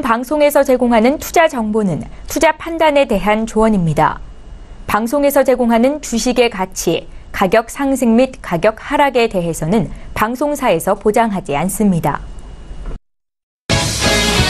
방송에서 제공하는 투자 정보는 투자 판단에 대한 조언입니다. 방송에서 제공하는 주식의 가치, 가격 상승 및 가격 하락에 대해서는 방송사에서 보장하지 않습니다.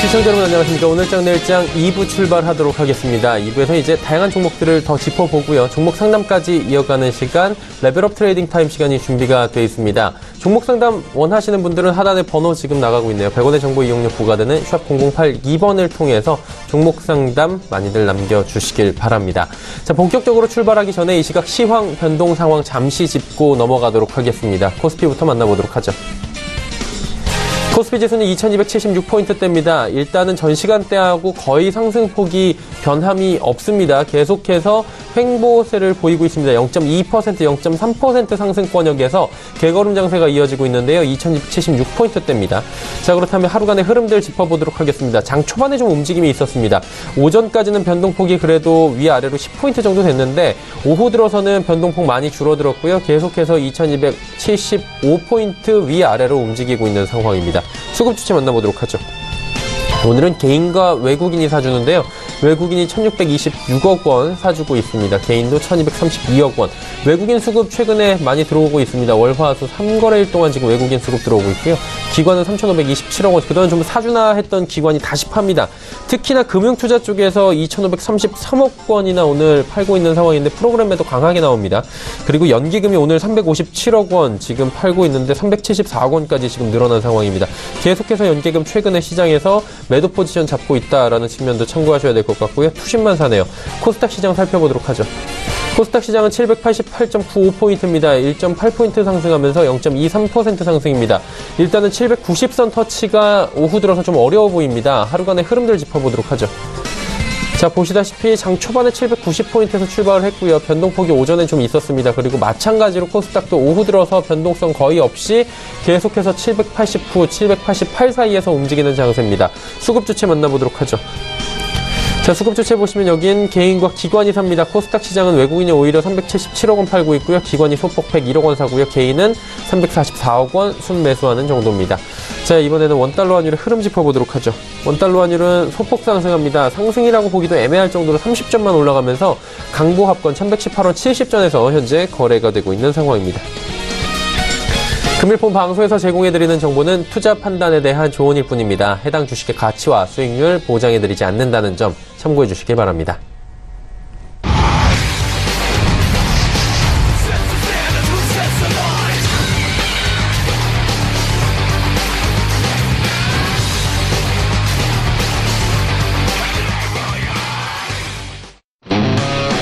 시청자 여러분 안녕하십니까. 오늘장 내일장 2부 출발하도록 하겠습니다. 2부에서 이제 다양한 종목들을 더 짚어보고요. 종목 상담까지 이어가는 시간 레벨업 트레이딩 타임 시간이 준비가 되어 있습니다. 종목 상담 원하시는 분들은 하단에 번호 지금 나가고 있네요. 100원의 정보 이용료 부과되는 샵 0082번을 통해서 종목 상담 많이들 남겨주시길 바랍니다. 자, 본격적으로 출발하기 전에 이 시각 시황 변동 상황 잠시 짚고 넘어가도록 하겠습니다. 코스피부터 만나보도록 하죠. 코스피 지수는 2276포인트대입니다. 일단은 전 시간대하고 거의 상승폭이 변함이 없습니다. 계속해서 횡보세를 보이고 있습니다. 0.2%, 0.3% 상승권역에서 개걸음 장세가 이어지고 있는데요. 2276포인트대입니다. 자, 그렇다면 하루간의 흐름들 짚어보도록 하겠습니다. 장 초반에 좀 움직임이 있었습니다. 오전까지는 변동폭이 그래도 위아래로 10포인트 정도 됐는데 오후 들어서는 변동폭 많이 줄어들었고요. 계속해서 2275포인트 위아래로 움직이고 있는 상황입니다. 수급 주체 만나보도록 하죠. 오늘은 개인과 외국인이 사주는데요. 외국인이 1626억 원 사주고 있습니다. 개인도 1232억 원. 외국인 수급 최근에 많이 들어오고 있습니다. 월화수 3거래일 동안 지금 외국인 수급 들어오고 있고요. 기관은 3527억 원. 그동안 좀 사주나 했던 기관이 다시 팝니다. 특히나 금융투자 쪽에서 2533억 원이나 오늘 팔고 있는 상황인데 프로그램에도 강하게 나옵니다. 그리고 연기금이 오늘 357억 원 지금 팔고 있는데 374억 원까지 지금 늘어난 상황입니다. 계속해서 연기금 최근에 시장에서 매도 포지션 잡고 있다라는 측면도 참고하셔야 될 것 같고요. 투심만 사네요. 코스닥 시장 살펴보도록 하죠. 코스닥 시장은 788.95포인트입니다. 1.8포인트 상승하면서 0.23% 상승입니다. 일단은 790선 터치가 오후 들어서 좀 어려워 보입니다. 하루간의 흐름들 짚어보도록 하죠. 자, 보시다시피 장 초반에 790포인트에서 출발을 했고요. 변동폭이 오전에 좀 있었습니다. 그리고 마찬가지로 코스닥도 오후 들어서 변동성 거의 없이 계속해서 789, 788 사이에서 움직이는 장세입니다. 수급 주체 만나보도록 하죠. 자, 수급 주체 보시면 여긴 개인과 기관이 삽니다. 코스닥 시장은 외국인이 오히려 377억 원 팔고 있고요. 기관이 소폭 101억 원 사고요. 개인은 344억 원 순매수하는 정도입니다. 자, 이번에는 원달러 환율의 흐름 짚어보도록 하죠. 원달러 환율은 소폭 상승합니다. 상승이라고 보기도 애매할 정도로 30점만 올라가면서 강보합권 1118원 70전에서 현재 거래가 되고 있는 상황입니다. 금일폰 방송에서 제공해드리는 정보는 투자 판단에 대한 조언일 뿐입니다. 해당 주식의 가치와 수익률 보장해드리지 않는다는 점 참고해 주시기 바랍니다.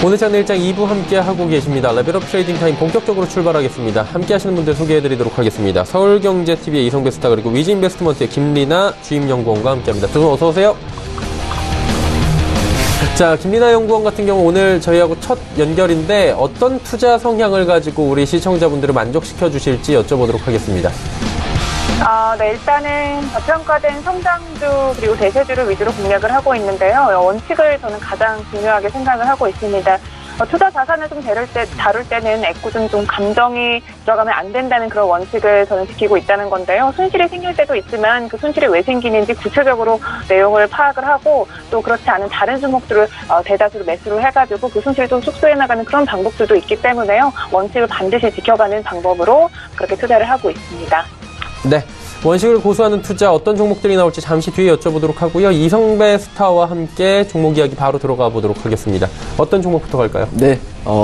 오늘장 내일장 2부 함께하고 계십니다. 레벨업 트레이딩 타임 본격적으로 출발하겠습니다. 함께하시는 분들 소개해드리도록 하겠습니다. 서울경제TV의 이성배 스타 그리고 위즈인베스트먼트의 김리나 주임연구원과 함께합니다. 두 분 어서 오세요. 자, 김리나 연구원 같은 경우 오늘 저희하고 첫 연결인데 어떤 투자 성향을 가지고 우리 시청자분들을 만족시켜 주실지 여쭤보도록 하겠습니다. 네, 일단은 저평가된 성장주 그리고 대세주를 위주로 공략을 하고 있는데요. 원칙을 저는 가장 중요하게 생각을 하고 있습니다. 투자 자산을 좀 다룰 때는 애꿎은 좀 감정이 들어가면 안 된다는 그런 원칙을 저는 지키고 있다는 건데요. 손실이 생길 때도 있지만 그 손실이 왜 생기는지 구체적으로 내용을 파악을 하고 또 그렇지 않은 다른 종목들을 대다수로 매수를 해가지고 그 손실을 좀 축소해 나가는 그런 방법들도 있기 때문에요. 원칙을 반드시 지켜가는 방법으로 그렇게 투자를 하고 있습니다. 네. 원칙을 고수하는 투자 어떤 종목들이 나올지 잠시 뒤에 여쭤보도록 하고요. 이성배 스타와 함께 종목 이야기 바로 들어가 보도록 하겠습니다. 어떤 종목부터 갈까요? 네.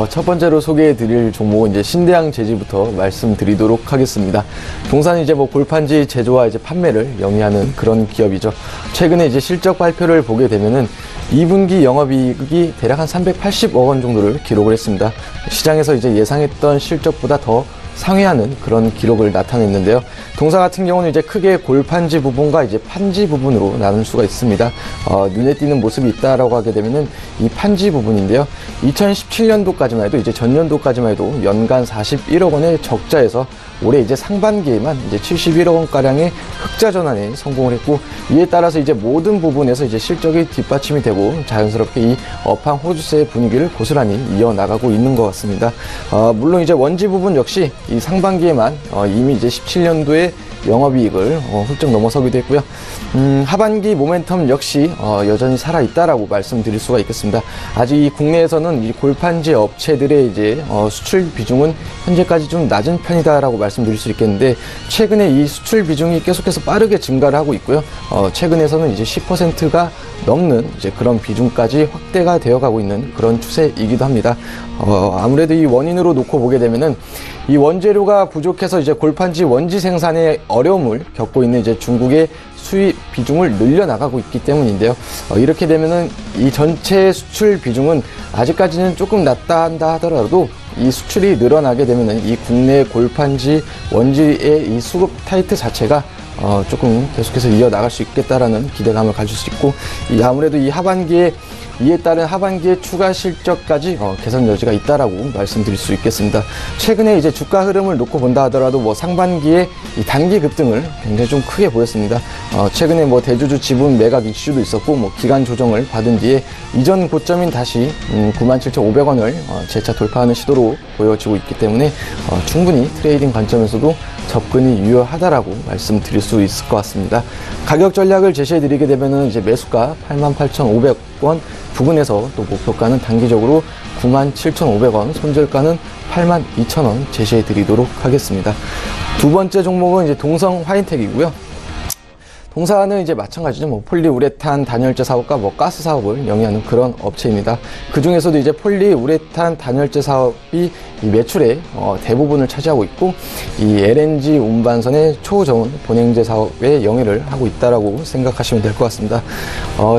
첫 번째로 소개해드릴 종목은 이제 신대양 제지부터 말씀드리도록 하겠습니다. 동사는 이제 골판지 제조와 이제 판매를 영위하는 그런 기업이죠. 최근에 이제 실적 발표를 보게 되면은 2분기 영업이익이 대략 한 380억 원 정도를 기록을 했습니다. 시장에서 이제 예상했던 실적보다 더 상회하는 그런 기록을 나타냈는데요. 동사 같은 경우는 이제 크게 골판지 부분과 이제 판지 부분으로 나눌 수가 있습니다. 눈에 띄는 모습이 있다라고 하게 되면은 이 판지 부분인데요. 2017년도까지만 해도 이제 전년도까지만 해도 연간 41억 원의 적자에서 올해 이제 상반기에만 이제 71억 원가량의 흑자 전환에 성공을 했고, 이에 따라서 이제 모든 부분에서 이제 실적이 뒷받침이 되고 자연스럽게 이 업황 호주세의 분위기를 고스란히 이어나가고 있는 것 같습니다. 물론 이제 원지 부분 역시 이 상반기에만 이미 이제 17년도에 영업이익을 훌쩍 넘어서기도 했고요. 하반기 모멘텀 역시 여전히 살아있다라고 말씀드릴 수가 있겠습니다. 아직 이 국내에서는 이 골판지 업체들의 이제 수출 비중은 현재까지 좀 낮은 편이다라고 말씀드릴 수 있겠는데, 최근에 이 수출 비중이 계속해서 빠르게 증가를 하고 있고요. 최근에서는 이제 10%가 넘는 이제 그런 비중까지 확대가 되어가고 있는 그런 추세이기도 합니다. 아무래도 이 원인으로 놓고 보게 되면은 이 원재료가 부족해서 이제 골판지 원지 생산에 어려움을 겪고 있는 이제 중국의 수입 비중을 늘려나가고 있기 때문인데요. 이렇게 되면은 이 전체 수출 비중은 아직까지는 조금 낮다 한다 하더라도 이 수출이 늘어나게 되면은 이 국내 골판지 원지의 이 수급 타이트 자체가 조금 계속해서 이어나갈 수 있겠다라는 기대감을 가질 수 있고, 아무래도 이에 따른 하반기에 추가 실적까지 개선 여지가 있다라고 말씀드릴 수 있겠습니다. 최근에 이제 주가 흐름을 놓고 본다 하더라도 뭐 상반기에 이 단기 급등을 굉장히 좀 크게 보였습니다. 최근에 뭐 대주주 지분 매각 이슈도 있었고, 뭐 기간 조정을 받은 뒤에 이전 고점인 다시 97,500원을 재차 돌파하는 시도로 보여지고 있기 때문에 충분히 트레이딩 관점에서도 접근이 유효하다라고 말씀드릴 수 있을 것 같습니다. 가격 전략을 제시해 드리게 되면은 이제 매수가 88,500원 부근에서 또 목표가는 단기적으로 97,500원, 손절가는 82,000원 제시해 드리도록 하겠습니다. 두 번째 종목은 이제 동성 화인텍이고요. 동사는 이제 마찬가지죠. 뭐 폴리우레탄 단열재 사업과 뭐 가스 사업을 영위하는 그런 업체입니다. 그 중에서도 이제 폴리우레탄 단열재 사업이 이 매출의 대부분을 차지하고 있고, 이 LNG 운반선의 초저온 본행제 사업에 영위를 하고 있다라고 생각하시면 될 것 같습니다.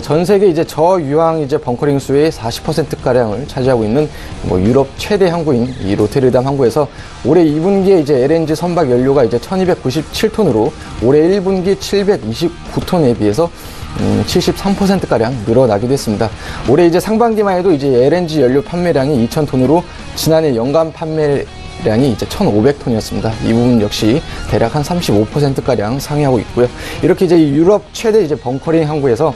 전 세계 이제 저유황 이제 벙커링 수의 40% 가량을 차지하고 있는 뭐 유럽 최대 항구인 이 로테르담 항구에서 올해 2분기에 이제 LNG 선박 연료가 이제 1297톤으로 올해 1분기 729톤에 비해서 73%가량 늘어나기도 했습니다. 올해 이제 상반기만 해도 이제 LNG 연료 판매량이 2,000톤으로 지난해 연간 판매량이 이제 1,500톤이었습니다. 이 부분 역시 대략 한 35%가량 상회하고 있고요. 이렇게 이제 유럽 최대 이제 벙커링 항구에서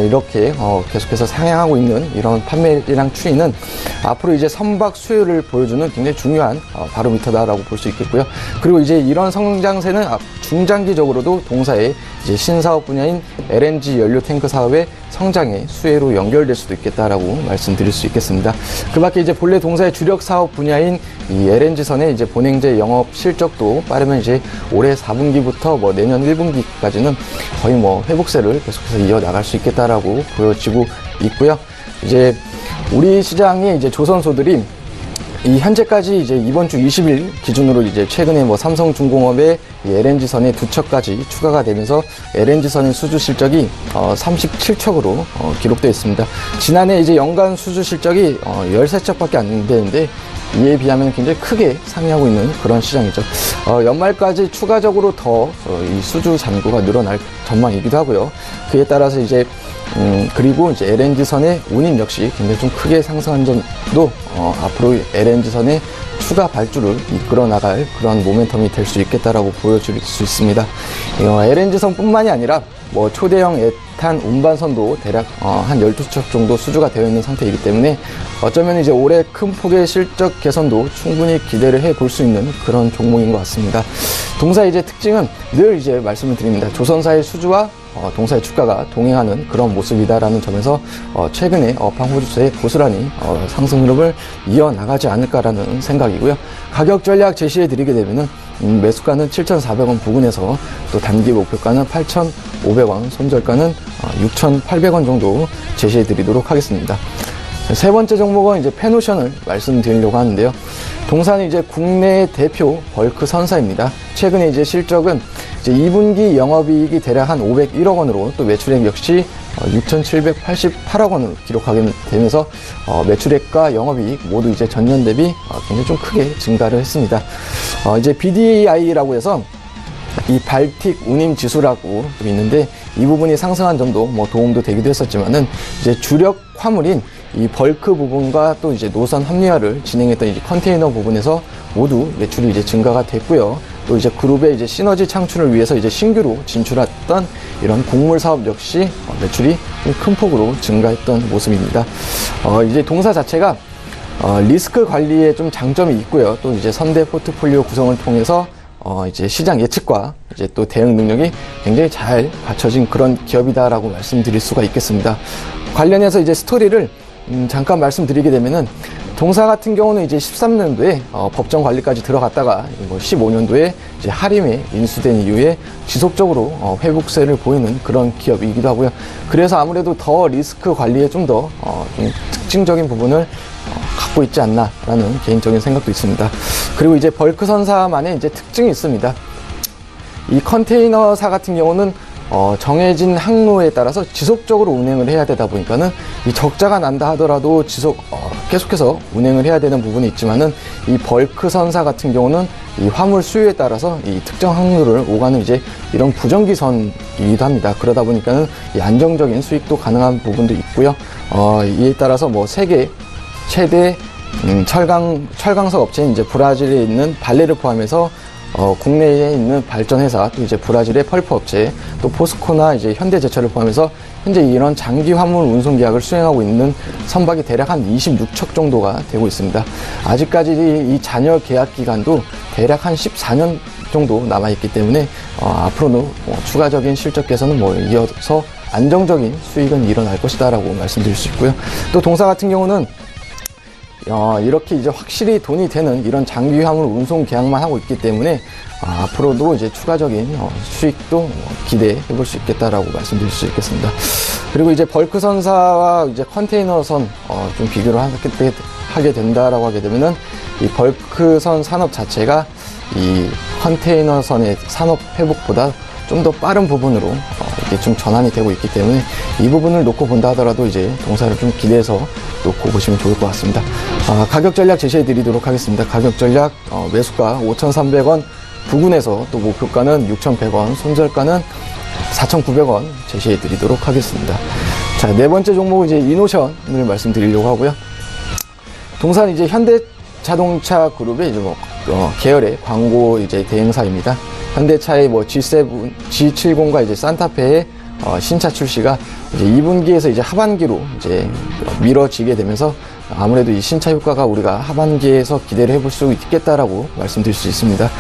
이렇게 계속해서 상향하고 있는 이런 판매량 추이는 앞으로 이제 선박 수요를 보여주는 굉장히 중요한 바로미터다라고 볼 수 있겠고요. 그리고 이제 이런 성장세는 중장기적으로도 동사의 이제 신사업 분야인 LNG 연료 탱크 사업의 성장의 수혜로 연결될 수도 있겠다라고 말씀드릴 수 있겠습니다. 그 밖에 이제 본래 동사의 주력 사업 분야인 이 LNG선의 이제 본행제 영업 실적도 빠르면 이제 올해 4분기부터 뭐 내년 1분기까지는 거의 뭐 회복세를 계속해서 이어나갈 수 있겠다라고 보여지고 있고요. 이제 우리 시장의 이제 조선소들이 이 현재까지 이제 이번 주 20일 기준으로 이제 최근에 뭐 삼성중공업의 LNG선의 두 척까지 추가가 되면서 LNG선의 수주 실적이 37척으로 기록되어 있습니다. 지난해 이제 연간 수주 실적이 13척밖에 안 되는데 이에 비하면 굉장히 크게 상회하고 있는 그런 시장이죠. 연말까지 추가적으로 더 이 수주 잔고가 늘어날 전망이기도 하고요. 그에 따라서 이제 그리고 이제 LNG선의 운임 역시 굉장히 좀 크게 상승한 점도 앞으로 LNG선의 추가 발주를 이끌어 나갈 그런 모멘텀이 될 수 있겠다라고 보여줄 수 있습니다. LNG선 뿐만이 아니라 뭐 초대형 에탄 운반선도 대략 한 12척 정도 수주가 되어 있는 상태이기 때문에 어쩌면 이제 올해 큰 폭의 실적 개선도 충분히 기대를 해 볼 수 있는 그런 종목인 것 같습니다. 동사의 이제 특징은 늘 이제 말씀을 드립니다. 조선사의 수주와 동사의 주가가 동행하는 그런 모습이다라는 점에서 최근에 업황 호주세에 고스란히 상승 흐름을 이어나가지 않을까라는 생각이고요. 가격 전략 제시해 드리게 되면은 매수가는 7,400원 부근에서 또 단기 목표가는 8,500원, 손절가는 6,800원 정도 제시해 드리도록 하겠습니다. 세 번째 종목은 이제 페노션을 말씀드리려고 하는데요. 동사는 이제 국내 대표 벌크 선사입니다. 최근에 이제 실적은 이제 2분기 영업이익이 대략 한 501억 원으로 또 매출액 역시 6,788억 원을 기록하게 되면서 매출액과 영업이익 모두 이제 전년 대비 굉장히 좀 크게 증가를 했습니다. 이제 BDI라고 해서 이 발틱 운임 지수라고 좀 있는데 이 부분이 상승한 점도 뭐 도움도 되기도 했었지만은 이제 주력 화물인 이 벌크 부분과 또 이제 노선 합리화를 진행했던 이제 컨테이너 부분에서 모두 매출이 이제 증가가 됐고요. 또 이제 그룹의 이제 시너지 창출을 위해서 이제 신규로 진출했던 이런 곡물 사업 역시 매출이 좀 큰 폭으로 증가했던 모습입니다. 이제 동사 자체가 리스크 관리에 좀 장점이 있고요. 또 이제 선대 포트폴리오 구성을 통해서 이제 시장 예측과 이제 또 대응 능력이 굉장히 잘 갖춰진 그런 기업이다라고 말씀드릴 수가 있겠습니다. 관련해서 이제 스토리를 잠깐 말씀드리게 되면은 동사 같은 경우는 이제 13년도에 법정 관리까지 들어갔다가 15년도에 이제 하림에 인수된 이후에 지속적으로 회복세를 보이는 그런 기업이기도 하고요. 그래서 아무래도 더 리스크 관리에 좀 더 좀 특징적인 부분을 갖고 있지 않나라는 개인적인 생각도 있습니다. 그리고 이제 벌크선사만의 이제 특징이 있습니다. 이 컨테이너사 같은 경우는 정해진 항로에 따라서 지속적으로 운행을 해야 되다 보니까는 이 적자가 난다 하더라도 계속해서 운행을 해야 되는 부분이 있지만은 이 벌크선사 같은 경우는 이 화물 수요에 따라서 이 특정 항로를 오가는 이제 이런 부정기선이기도 합니다. 그러다 보니까는 이 안정적인 수익도 가능한 부분도 있고요. 이에 따라서 뭐 세계 최대 철강석 업체인 이제 브라질에 있는 발레를 포함해서 국내에 있는 발전회사, 또 이제 브라질의 펄프 업체, 또 포스코나 이제 현대제철을 포함해서 현재 이런 장기 화물 운송 계약을 수행하고 있는 선박이 대략 한 26척 정도가 되고 있습니다. 아직까지 이 잔여 계약 기간도 대략 한 14년 정도 남아있기 때문에 앞으로는 추가적인 실적 개선은 이어서 안정적인 수익은 일어날 것이다라고 말씀드릴 수 있고요. 또 동사 같은 경우는 이렇게 이제 확실히 돈이 되는 이런 장기 화물 운송 계약만 하고 있기 때문에 앞으로도 이제 추가적인 수익도 기대해 볼 수 있겠다라고 말씀드릴 수 있겠습니다. 그리고 이제 벌크선사와 이제 컨테이너선 좀 비교를 하게 된다라고 하게 되면은 이 벌크선 산업 자체가 이 컨테이너선의 산업 회복보다 좀 더 빠른 부분으로 이게 좀 전환이 되고 있기 때문에 이 부분을 놓고 본다 하더라도 이제 동사를 좀 기대해서 놓고 보시면 좋을 것 같습니다. 가격 전략 제시해 드리도록 하겠습니다. 가격 전략 매수가 5,300원 부근에서 또 목표가는 6,100원, 손절가는 4,900원 제시해 드리도록 하겠습니다. 자, 네 번째 종목은 이제 이노션을 말씀드리려고 하고요. 동사는 이제 현대자동차 그룹의 이제 계열의 광고 이제 대행사입니다. 현대차의 G7, G70과 이제 산타페의 신차 출시가 이제 2분기에서 이제 하반기로 이제 미뤄지게 되면서 아무래도 이 신차 효과가 우리가 하반기에서 기대를 해볼 수 있겠다라고 말씀드릴 수 있습니다.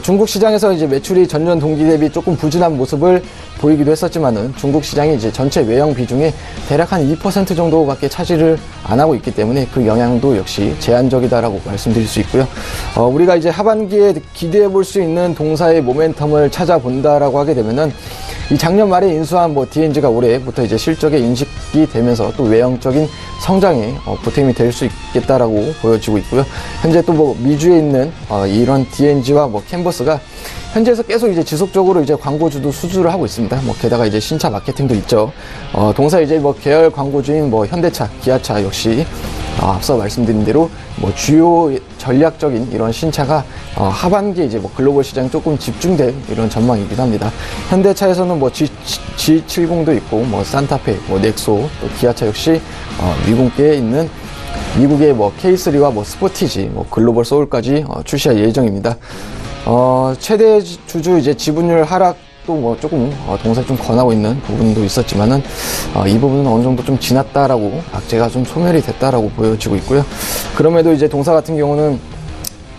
중국 시장에서 이제 매출이 전년 동기 대비 조금 부진한 모습을 보이기도 했었지만은 중국 시장이 이제 전체 외형 비중의 대략 한 2% 정도밖에 차지를 안 하고 있기 때문에 그 영향도 역시 제한적이다라고 말씀드릴 수 있고요. 우리가 이제 하반기에 기대해 볼 수 있는 동사의 모멘텀을 찾아본다라고 하게 되면은 이 작년 말에 인수한 DNG가 올해부터 이제 실적에 인식이 되면서 또 외형적인 성장에 보탬이 될 수 있겠다라고 보여지고 있고요. 현재 또 미주에 있는 이런 DNG와 캔버스가 현재에서 계속 이제 지속적으로 이제 광고주도 수주를 하고 있습니다. 게다가 이제 신차 마케팅도 있죠. 동사 이제 계열 광고주인 현대차, 기아차 역시 앞서 말씀드린 대로 주요 전략적인 이런 신차가 하반기에 이제 글로벌 시장에 조금 집중될 이런 전망이기도 합니다. 현대차에서는 G70도 있고 산타페, 넥소, 또 기아차 역시 미국계에 있는 미국의 K3와 스포티지, 글로벌 소울까지 출시할 예정입니다. 최대 주주 이제 지분율 하락도 조금 동사에 좀 권하고 있는 부분도 있었지만은 이 부분은 어느 정도 좀 지났다라고 악재가 좀 소멸이 됐다라고 보여지고 있고요. 그럼에도 이제 동사 같은 경우는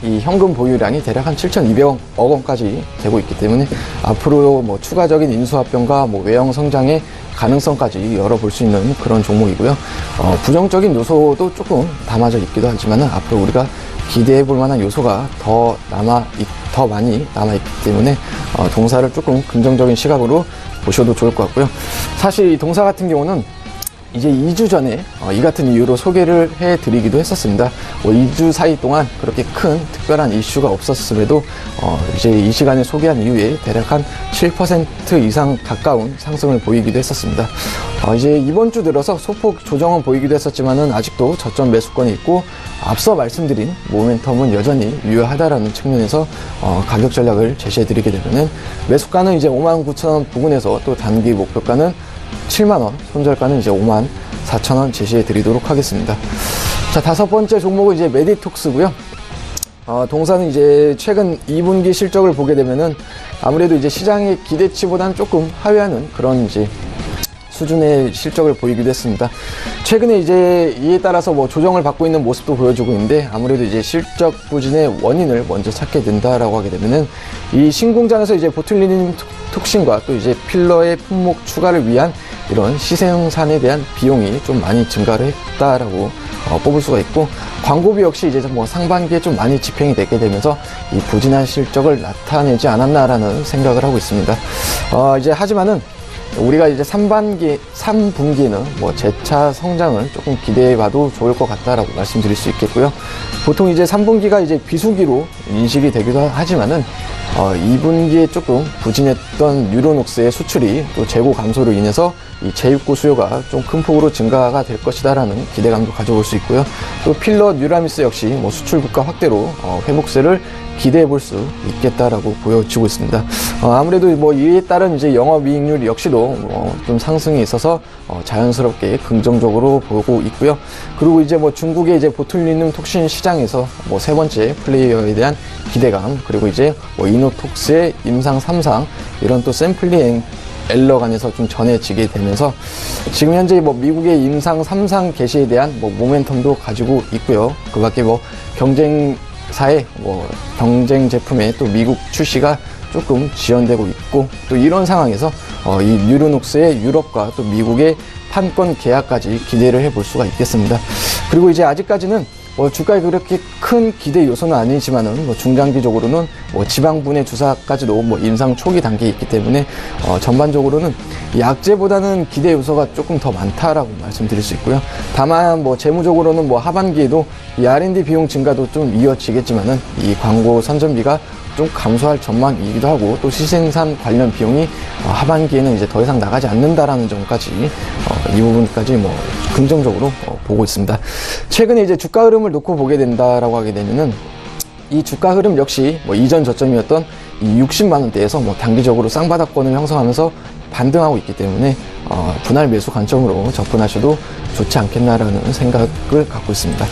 이 현금 보유량이 대략 한 7,200억 원까지 되고 있기 때문에 앞으로 추가적인 인수합병과 외형 성장의 가능성까지 열어볼 수 있는 그런 종목이고요. 부정적인 요소도 조금 담아져 있기도 하지만은 앞으로 우리가 기대해 볼 만한 요소가 더 많이 남아있기 때문에 동사를 조금 긍정적인 시각으로 보셔도 좋을 것 같고요. 사실 이 동사 같은 경우는 이제 2주 전에 이 같은 이유로 소개를 해드리기도 했었습니다. 2주 사이 동안 그렇게 큰 특별한 이슈가 없었음에도 이제 이 시간에 소개한 이후에 대략 한 7% 이상 가까운 상승을 보이기도 했었습니다. 이제 이번 주 들어서 소폭 조정은 보이기도 했었지만은 아직도 저점 매수권이 있고 앞서 말씀드린 모멘텀은 여전히 유효하다라는 측면에서 가격 전략을 제시해드리게 되면은 매수가는 이제 59,000원 부근에서 또 단기 목표가는 7만원, 손절가는 이제 54,000원 제시해 드리도록 하겠습니다. 자, 다섯 번째 종목은 이제 메디톡스고요. 동사는 이제 최근 2분기 실적을 보게 되면은 아무래도 이제 시장의 기대치보다는 조금 하회하는 그런 이제 수준의 실적을 보이기도 했습니다. 최근에 이제 이에 따라서 뭐 조정을 받고 있는 모습도 보여주고 있는데 아무래도 이제 실적 부진의 원인을 먼저 찾게 된다라고 하게 되면은 이 신공장에서 이제 보툴리눔 톡신과 또 이제 필러의 품목 추가를 위한 이런 시생산에 대한 비용이 좀 많이 증가를 했다라고 뽑을 수가 있고, 광고비 역시 이제 뭐 상반기에 좀 많이 집행이 되게 되면서 이 부진한 실적을 나타내지 않았나라는 생각을 하고 있습니다. 이제 하지만은 우리가 이제 3분기에는 뭐 재차 성장을 조금 기대해봐도 좋을 것 같다라고 말씀드릴 수 있겠고요. 보통 이제 3분기가 이제 비수기로 인식이 되기도 하지만은 2분기에 조금 부진했던 뉴로녹스의 수출이 또 재고 감소로 인해서 이 재입고 수요가 좀 큰 폭으로 증가가 될 것이다라는 기대감도 가져볼 수 있고요. 또 필러 뉴라미스 역시 뭐 수출 국가 확대로 회복세를 기대해 볼 수 있겠다라고 보여지고 있습니다. 아무래도 뭐 이에 따른 이제 영업이익률 역시도 좀 상승이 있어서 자연스럽게 긍정적으로 보고 있고요. 그리고 이제 뭐 중국의 이제 보툴리눔 톡신 시장에서 뭐 세 번째 플레이어에 대한 기대감, 그리고 이제 뭐 이노톡스의 임상 3상 이런 또 샘플링 엘러 간에서 좀 전해지게 되면서 지금 현재 뭐 미국의 임상 3상 개시에 대한 뭐 모멘텀도 가지고 있고요. 그 밖에 뭐 경쟁사의 뭐 경쟁 제품의 또 미국 출시가 조금 지연되고 있고, 또 이런 상황에서 이 뉴로녹스의 유럽과 또 미국의 판권 계약까지 기대를 해볼 수가 있겠습니다. 그리고 이제 아직까지는 뭐 주가에 그렇게 큰 기대 요소는 아니지만은 뭐 중장기적으로는 뭐 지방분해 주사까지도 뭐 임상 초기 단계에 있기 때문에 전반적으로는 약재보다는 기대 요소가 조금 더 많다라고 말씀드릴 수 있고요. 다만 뭐 재무적으로는 뭐 하반기에도 이 R&D 비용 증가도 좀 이어지겠지만은 이 광고 선전비가 좀 감소할 전망이기도 하고, 또 시생산 관련 비용이 하반기에는 이제 더 이상 나가지 않는다라는 점까지 이 부분까지 뭐 긍정적으로 보고 있습니다. 최근에 이제 주가 흐름을 놓고 보게 된다라고 하게 되면은 이 주가 흐름 역시 뭐 이전 저점이었던 이 60만 원대에서 뭐 단기적으로 쌍바닥권을 형성하면서 반등하고 있기 때문에 분할 매수 관점으로 접근하셔도 좋지 않겠나라는 생각을 갖고 있습니다.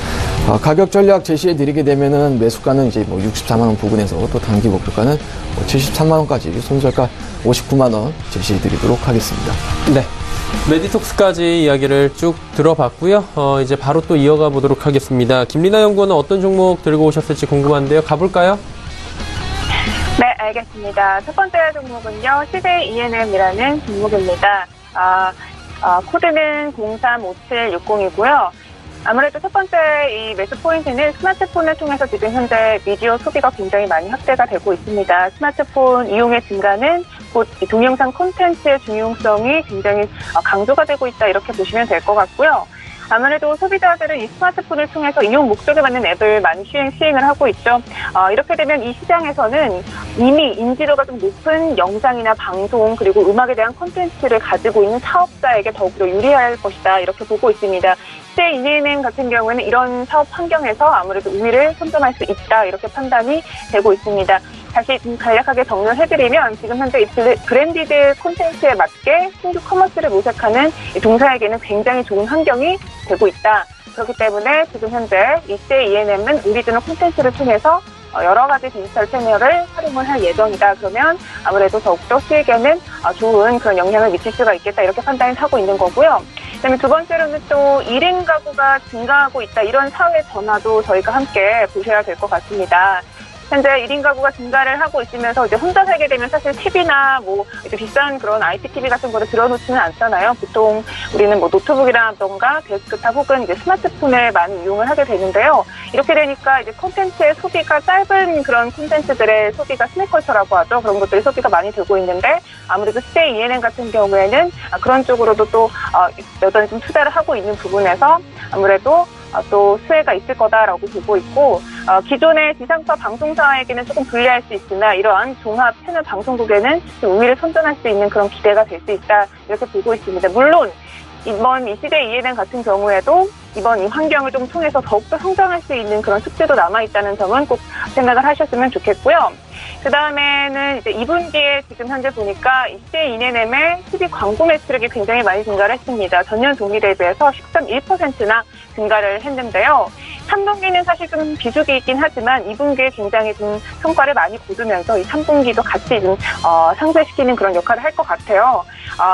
가격 전략 제시해 드리게 되면은 매수가는 이제 뭐 64만 원 부근에서 또 단기 목표가는 뭐 73만 원까지, 손절가 59만 원 제시해 드리도록 하겠습니다. 네. 메디톡스까지 이야기를 쭉 들어봤고요. 이제 바로 또 이어가 보도록 하겠습니다. 김리나 연구원은 어떤 종목 들고 오셨을지 궁금한데요. 가볼까요? 네, 알겠습니다. 첫 번째 종목은요, 시대 E&M이라는 종목입니다. 코드는 035760이고요. 아무래도 첫 번째 이 매수 포인트는 스마트폰을 통해서 지금 현재 미디어 소비가 굉장히 많이 확대가 되고 있습니다. 스마트폰 이용의 증가는 곧 동영상 콘텐츠의 중요성이 굉장히 강조가 되고 있다, 이렇게 보시면 될 것 같고요. 아무래도 소비자들은 이 스마트폰을 통해서 이용 목적에 맞는 앱을 많이 시행을 하고 있죠. 이렇게 되면 이 시장에서는 이미 인지도가 좀 높은 영상이나 방송, 그리고 음악에 대한 콘텐츠를 가지고 있는 사업자에게 더욱더 유리할 것이다, 이렇게 보고 있습니다. 실제 E&M 같은 경우에는 이런 사업 환경에서 아무래도 우위를 선점할 수 있다, 이렇게 판단이 되고 있습니다. 다시 좀 간략하게 정리를 해드리면, 지금 현재 이 브랜디드 콘텐츠에 맞게 신규 커머스를 모색하는 이 동사에게는 굉장히 좋은 환경이 되고 있다. 그렇기 때문에 지금 현재 이때 E&M은 오리지널 콘텐츠를 통해서 여러 가지 디지털 채널을 활용을 할 예정이다. 그러면 아무래도 더욱더 수익에는 좋은 그런 영향을 미칠 수가 있겠다, 이렇게 판단을 하고 있는 거고요. 그다음에 두 번째로는 또 1인 가구가 증가하고 있다, 이런 사회 변화도 저희가 함께 보셔야 될 것 같습니다. 현재 1인 가구가 증가를 하고 있으면서 이제 혼자 살게 되면 사실 TV나 뭐 이제 비싼 그런 IPTV 같은 거를 들어놓지는 않잖아요. 보통 우리는 뭐 노트북이라던가 데스크탑 혹은 이제 스마트폰을 많이 이용을 하게 되는데요. 이렇게 되니까 이제 콘텐츠의 소비가, 짧은 그런 콘텐츠들의 소비가 스낵컬처라고 하죠. 그런 것들이 소비가 많이 되고 있는데, 아무래도 스테이 E&M 같은 경우에는 그런 쪽으로도 또 여전히 좀 투자를 하고 있는 부분에서 아무래도 또 수혜가 있을 거다라고 보고 있고, 기존의 지상파 방송사에게는 조금 불리할 수 있으나 이러한 종합 채널 방송국에는 좀 우위를 선점할 수 있는 그런 기대가 될 수 있다, 이렇게 보고 있습니다. 물론 이번 이 시대 E&M 같은 경우에도 이번 이 환경을 좀 통해서 더욱더 성장할 수 있는 그런 숙제도 남아있다는 점은 꼭 생각을 하셨으면 좋겠고요. 그 다음에는 이제 2분기에 지금 현재 보니까 이 시대 E&M의 TV 광고 매출액이 굉장히 많이 증가를 했습니다. 전년 동기 대비해서 10.1%나 증가를 했는데요. 3분기는 사실 좀 비수기 있긴 하지만 2분기에 굉장히 좀 성과를 많이 거두면서 이 3분기도 같이 좀 상쇄시키는 그런 역할을 할 것 같아요.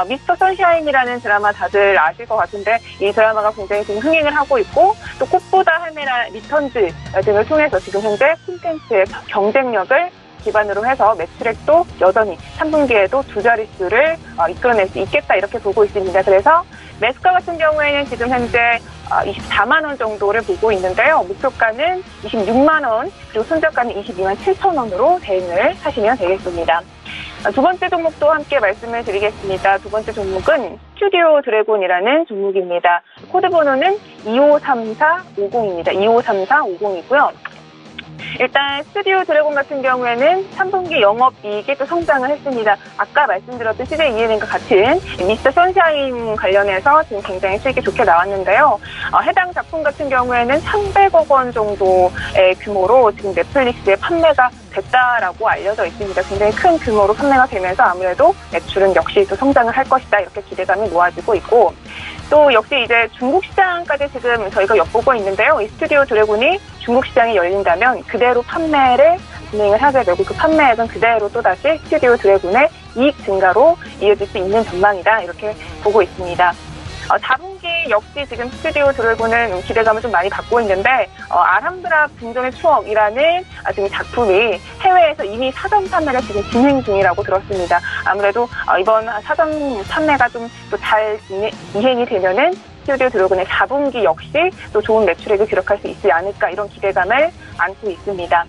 미스터 선샤인이라는 드라마 다들 아실 것 같은데 이 드라마가 굉장히 지금 흥행을 하고 있고 또 꽃보다 할매나 리턴즈 등을 통해서 지금 현재 콘텐츠의 경쟁력을 기반으로 해서 매출액도 여전히 3분기에도 두 자릿수를 이끌어낼 수 있겠다 이렇게 보고 있습니다. 그래서 매수가 같은 경우에는 지금 현재 24만 원 정도를 보고 있는데요. 목표가는 26만 원 그리고 손절가는 22만 7천 원으로 대응을 하시면 되겠습니다. 두 번째 종목도 함께 말씀을 드리겠습니다. 두 번째 종목은 스튜디오 드래곤이라는 종목입니다. 코드 번호는 253450입니다. 253450이고요. 일단 스튜디오 드래곤 같은 경우에는 3분기 영업이익이 또 성장을 했습니다. 아까 말씀드렸던 CJENM과 같은 미스터 선샤인 관련해서 지금 굉장히 수익이 좋게 나왔는데요. 해당 작품 같은 경우에는 300억 원 정도의 규모로 지금 넷플릭스에 판매가 됐다라고 알려져 있습니다. 굉장히 큰 규모로 판매가 되면서 아무래도 매출은 역시 또 성장을 할 것이다 이렇게 기대감이 모아지고 있고 또 역시 이제 중국 시장까지 지금 저희가 엿보고 있는데요. 이 스튜디오 드래곤이 중국 시장이 열린다면 그대로 판매를 진행을 하게 되고 그 판매액은 그대로 또다시 스튜디오 드래곤의 이익 증가로 이어질 수 있는 전망이다 이렇게 보고 있습니다. 4분기 역시 지금 스튜디오 드래곤은 기대감을 좀 많이 갖고 있는데 알함브라 궁전의 추억이라는 지금 작품이 해외에서 이미 사전 판매가 지금 진행 중이라고 들었습니다. 아무래도 이번 사전 판매가 좀 또 잘 이행이 되면은 스튜디오 드래곤의 4분기 역시 또 좋은 매출액을 기록할 수 있지 않을까 이런 기대감을 안고 있습니다.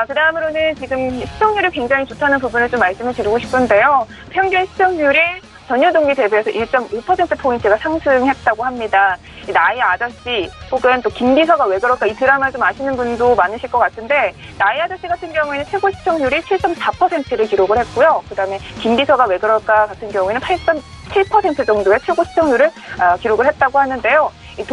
그 다음으로는 지금 시청률이 굉장히 좋다는 부분을 좀 말씀을 드리고 싶은데요. 평균 시청률이 전년 동기 대비해서 1.5%포인트가 상승했다고 합니다. 나의 아저씨 혹은 또 김비서가 왜 그럴까 이 드라마 좀 아시는 분도 많으실 것 같은데 나의 아저씨 같은 경우에는 최고 시청률이 7.4%를 기록을 했고요. 그다음에 김비서가 왜 그럴까 같은 경우에는 8.7% 정도의 최고 시청률을 기록을 했다고 하는데요. 이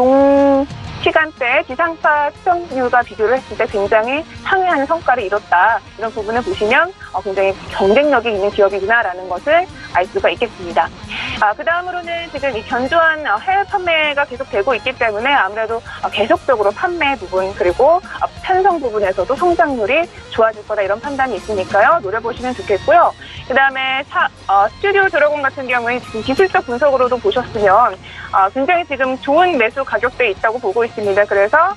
시간대 지상파 시청률과 비교를 했을 때 굉장히 상회하는 성과를 이뤘다. 이런 부분을 보시면 굉장히 경쟁력이 있는 기업이구나라는 것을 알 수가 있겠습니다. 그 다음으로는 지금 이 견조한 해외 판매가 계속되고 있기 때문에 아무래도 계속적으로 판매 부분 그리고 편성 부분에서도 성장률이 좋아질 거다 이런 판단이 있으니까요. 노려보시면 좋겠고요. 그 다음에 스튜디오 드래곤 같은 경우에 지금 기술적 분석으로도 보셨으면 굉장히 지금 좋은 매수 가격대에 있다고 보고 있습니다. 그래서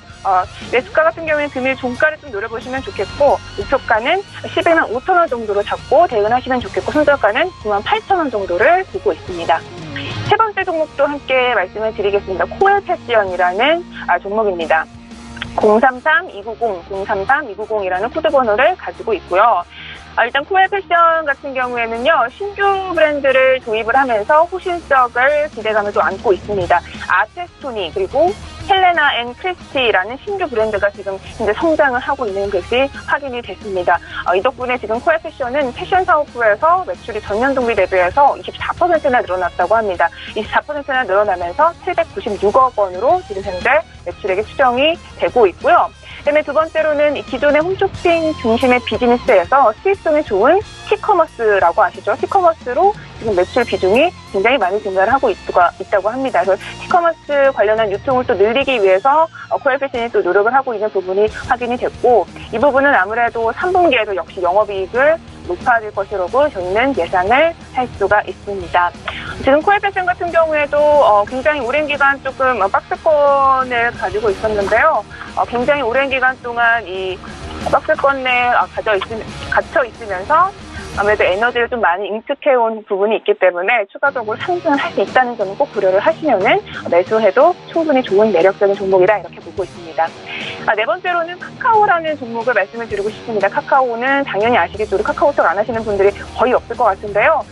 매수가 같은 경우에는 금일 종가를 좀 노려보시면 좋겠고 목표가는 11만 5천 원 정도로 잡고 대응하시면 좋겠고 손절가는 9만 8천 원 정도를 보고 있습니다. 세 번째 종목도 함께 말씀을 드리겠습니다. 코엘 패션이라는 종목입니다. 033-290이라는 코드 번호를 가지고 있고요. 일단 코엘 패션 같은 경우에는요, 신규 브랜드를 도입을 하면서 호실적을 기대감을 또 안고 있습니다. 아체스토니 그리고 헬레나 앤 크리스티라는 신규 브랜드가 지금 현재 성장을 하고 있는 것이 확인이 됐습니다. 이 덕분에 지금 코엘 패션은 패션 사업부에서 매출이 전년 동기 대비해서 24%나 늘어났다고 합니다. 24%나 늘어나면서 796억 원으로 지금 현재 매출액이 추정이 되고 있고요. 그다음에 두 번째로는 기존의 홈쇼핑 중심의 비즈니스에서 수익성이 좋은 티커머스라고 아시죠? 티커머스로 지금 매출 비중이 굉장히 많이 증가를 하고 있다고 합니다. 그래서 티커머스 관련한 유통을 또 늘리기 위해서 코엘 패션이 또 노력을 하고 있는 부분이 확인이 됐고 이 부분은 아무래도 3분기에도 역시 영업이익을 높아질 것이라고 저희는 예상을 할 수가 있습니다. 지금 코엘 패션 같은 경우에도 굉장히 오랜 기간 조금 박스권을 가지고 있었는데요. 굉장히 오랜 기간 동안 이 박스권 내에 갇혀 있으면서 아무래도 에너지를 좀 많이 응축해온 부분이 있기 때문에 추가적으로 상승을 할 수 있다는 점은 꼭 고려를 하시면은 매수해도 충분히 좋은 매력적인 종목이다 이렇게 보고 있습니다. 네 번째로는 카카오라는 종목을 말씀을 드리고 싶습니다. 카카오는 당연히 아시겠죠. 우리 카카오톡 안 하시는 분들이 거의 없을 것 같은데요.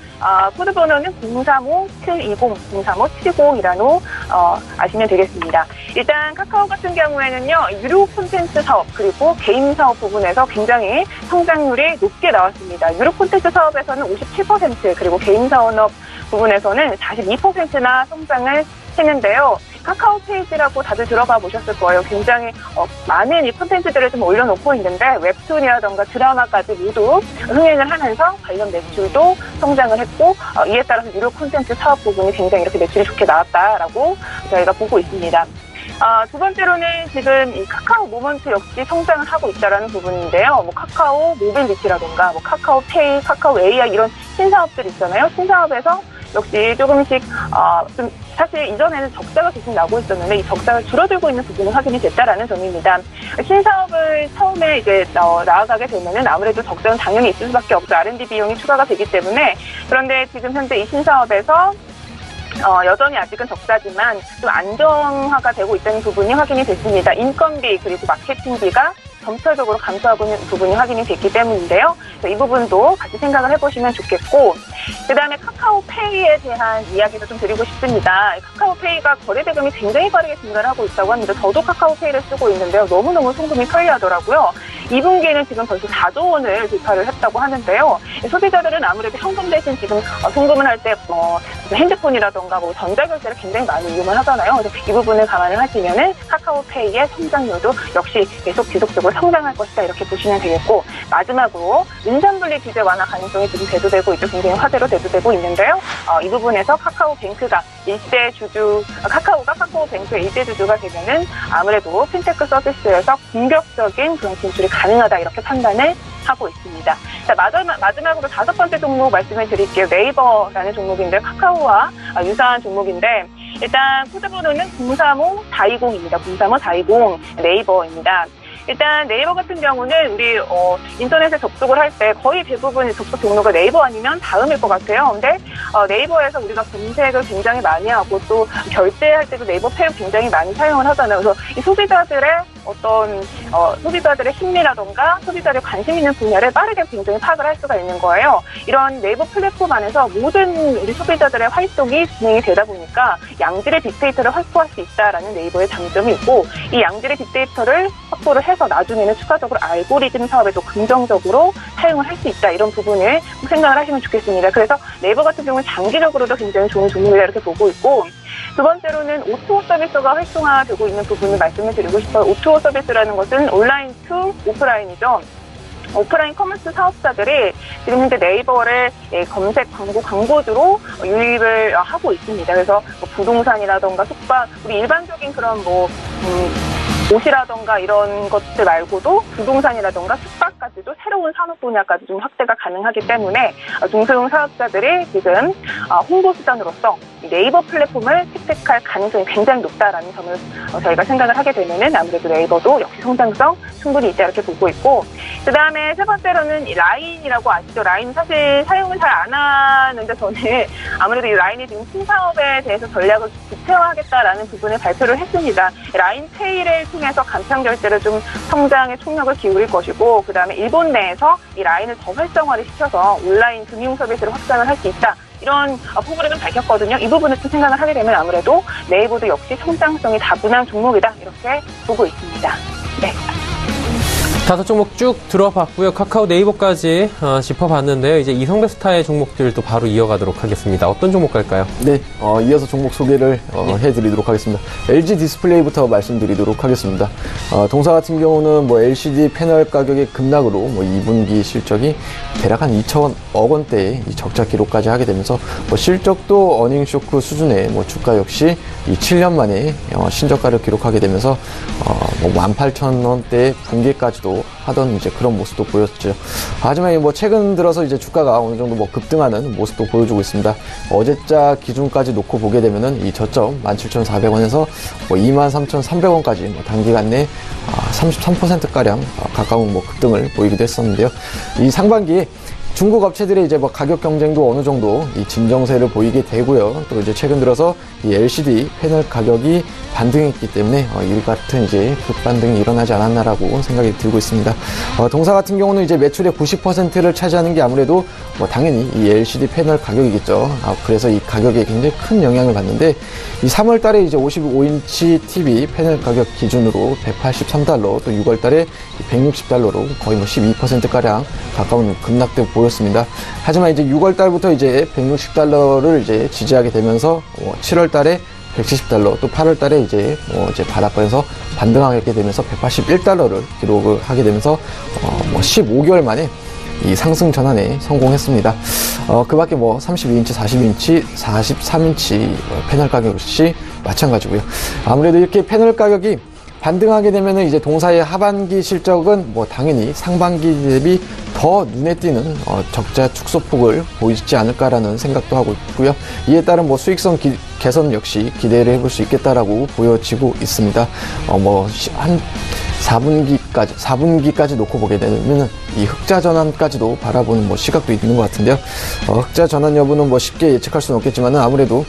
코드 번호는 035-720이라는 아시면 되겠습니다. 일단 카카오 같은 경우에는요, 유료 콘텐츠 사업 그리고 게임 사업 부분에서 굉장히 성장률이 높게 나왔습니다. 유료 콘텐츠 사업에서는 57% 그리고 게임 사업 부분에서는 42%나 성장을 했는데요. 카카오 페이지라고 다들 들어가 보셨을 거예요. 굉장히 많은 이 콘텐츠들을 좀 올려놓고 있는데 웹툰이라던가 드라마까지 모두 흥행을 하면서 관련 매출도 성장을 했고 이에 따라서 유료 콘텐츠 사업 부분이 굉장히 이렇게 매출이 좋게 나왔다라고 저희가 보고 있습니다. 두 번째로는 지금 이 카카오 모먼트 역시 성장을 하고 있다라는 부분인데요. 뭐 카카오 모빌리티라던가 뭐 카카오 페이, 카카오 AI 이런 신사업들 있잖아요. 신사업에서 역시 조금씩 좀 사실 이전에는 적자가 계속 나고 있었는데 이 적자가 줄어들고 있는 부분이 확인이 됐다라는 점입니다. 신사업을 처음에 이제 나아가게 되면은 아무래도 적자는 당연히 있을 수밖에 없죠. R&D 비용이 추가가 되기 때문에. 그런데 지금 현재 이 신사업에서 여전히 아직은 적자지만 좀 안정화가 되고 있다는 부분이 확인이 됐습니다. 인건비 그리고 마케팅비가 점차적으로 감소하고 있는 부분이 확인이 됐기 때문인데요. 이 부분도 같이 생각을 해보시면 좋겠고, 그 다음에 카카오페이에 대한 이야기도 좀 드리고 싶습니다. 카카오페이가 거래 대금이 굉장히 빠르게 증가를 하고 있다고 합니다. 저도 카카오페이를 쓰고 있는데요. 너무너무 송금이 편리하더라고요. 2분기에는 지금 벌써 4조 원을 돌파를 했다고 하는데요. 소비자들은 아무래도 현금 대신 지금 송금을 할 때 핸드폰이라던가 전자결제를 굉장히 많이 이용을 하잖아요. 그래서 이 부분을 감안을 하시면은 카카오페이의 성장률도 역시 계속 지속적으로 성장할 것이다 이렇게 보시면 되겠고, 마지막으로 인산분리 규제 완화 가능성이 지금 대두되고 있죠. 굉장히 화제로 대두되고 있는데요. 이 부분에서 카카오뱅크가 카카오가 카카오뱅크의 일대 주주가 되면은 아무래도 핀테크 서비스에서 공격적인 그런 진출이 가능하다 이렇게 판단을 하고 있습니다. 자, 마지막으로 5번째 종목 말씀을 드릴게요. 네이버라는 종목인데 카카오와 유사한 종목인데 일단 코드번호는 035420입니다. 035420 네이버입니다. 일단 네이버 같은 경우는 우리 인터넷에 접속을 할 때 거의 대부분 접속 경로가 네이버 아니면 다음일 것 같아요. 근데 네이버에서 우리가 검색을 굉장히 많이 하고 또 결제할 때도 네이버 페이를 굉장히 많이 사용을 하잖아요. 그래서 이 소비자들의 어떤 소비자들의 심리라던가 소비자들의 관심 있는 분야를 빠르게 굉장히 파악을 할 수가 있는 거예요. 이런 네이버 플랫폼 안에서 모든 우리 소비자들의 활동이 진행이 되다 보니까 양질의 빅데이터를 확보할 수 있다라는 네이버의 장점이 있고, 이 양질의 빅데이터를 확보를 해서 나중에는 추가적으로 알고리즘 사업에도 긍정적으로 사용을 할 수 있다, 이런 부분을 생각을 하시면 좋겠습니다. 그래서 네이버 같은 경우는 장기적으로도 굉장히 좋은 종목이다 이렇게 보고 있고, 두 번째로는 O2O 서비스가 활성화되고 있는 부분을 말씀을 드리고 싶어요. O2O 서비스라는 것은 온라인 투 오프라인이죠. 오프라인 커머스 사업자들이 지금 현재 네이버를 검색 광고주로 유입을 하고 있습니다. 그래서 부동산이라던가 숙박, 우리 일반적인 그런 옷이라던가 이런 것들 말고도 부동산이라던가 숙박까지도 새로운 산업 분야까지 좀 확대가 가능하기 때문에 중소형 사업자들이 지금 홍보 수단으로서 네이버 플랫폼을 획득할 가능성이 굉장히 높다라는 점을 저희가 생각을 하게 되면은 아무래도 네이버도 역시 성장성 충분히 있다 이렇게 보고 있고, 그 다음에 세 번째로는 라인이라고 아시죠? 라인 사실 사용을 잘 안 하는데 저는 아무래도 이 라인이 지금 신사업에 대해서 전략을 구체화하겠다라는 부분을 발표를 했습니다. 라인페이를 통해서 간편 결제를 좀 성장에 총력을 기울일 것이고, 그 다음에 일본 내에서 이 라인을 더 활성화를 시켜서 온라인 금융 서비스를 확장을 할 수 있다, 이런 포부를 좀 밝혔거든요. 이 부분을 좀 생각을 하게 되면 아무래도 네이버도 역시 성장성이 다분한 종목이다 이렇게 보고 있습니다. 네. 5종목 쭉 들어봤고요. 카카오 네이버까지 짚어봤는데요. 이제 이성배 스타의 종목들도 바로 이어가도록 하겠습니다. 어떤 종목 갈까요? 네, 이어서 종목 소개를 해드리도록 하겠습니다. LG 디스플레이부터 말씀드리도록 하겠습니다. 동사 같은 경우는 LCD 패널 가격의 급락으로 2분기 실적이 대략 한 2천억 원대의 이 적자 기록까지 하게 되면서 실적도 어닝 쇼크 수준의 주가 역시 이 7년 만에 신저가를 기록하게 되면서 18,000원대 붕괴까지도 하던 이제 그런 모습도 보였죠. 하지만 최근 들어서 이제 주가가 어느 정도 급등하는 모습도 보여주고 있습니다. 어제자 기준까지 놓고 보게 되면은 이 저점 17,400원에서 23,300원까지 단기간 내 33%가량 가까운 급등을 보이기도 했었는데요. 이 상반기에 중국 업체들의 이제 가격 경쟁도 어느 정도 이 진정세를 보이게 되고요. 또 이제 최근 들어서 이 LCD 패널 가격이 반등했기 때문에 이 같은 이제 급반등이 일어나지 않았나라고 생각이 들고 있습니다. 동사 같은 경우는 이제 매출의 90%를 차지하는 게 아무래도 당연히 이 LCD 패널 가격이겠죠. 그래서 이 가격에 굉장히 큰 영향을 받는데, 이 3월 달에 이제 55인치 TV 패널 가격 기준으로 183달러, 또 6월 달에 160달러로 거의 12%가량 가까운 급락도 보였습니다. 하지만 이제 6월 달부터 이제 160달러를 이제 지지하게 되면서 7월 달에 170달러, 또 8월 달에 이제 바닥권에서 반등하게 되면서 181달러를 기록을 하게 되면서 15개월 만에 이 상승 전환에 성공했습니다. 그 밖에 32인치, 40인치, 43인치 패널 가격 역시 마찬가지고요. 아무래도 이렇게 패널 가격이 반등하게 되면은 이제 동사의 하반기 실적은 당연히 상반기 대비 더 더 눈에 띄는 적자 축소폭을 보이지 않을까라는 생각도 하고 있고요. 이에 따른 뭐 수익성 개선 역시 기대를 해볼 수 있겠다라고 보여지고 있습니다. 한 4분기까지 놓고 보게 되면 이 흑자 전환까지도 바라보는 뭐 시각도 있는 것 같은데요. 흑자 전환 여부는 뭐 쉽게 예측할 수는 없겠지만은 아무래도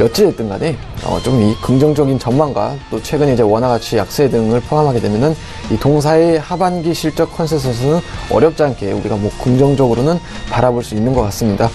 어찌됐든 간에 좀 이 긍정적인 전망과 또 최근 이제 원화 가치 약세 등을 포함하게 되면은 이 동사의 하반기 실적 컨센서스는 어렵지 않게 우리가 뭐 긍정적으로는 바라볼 수 있는 것 같습니다.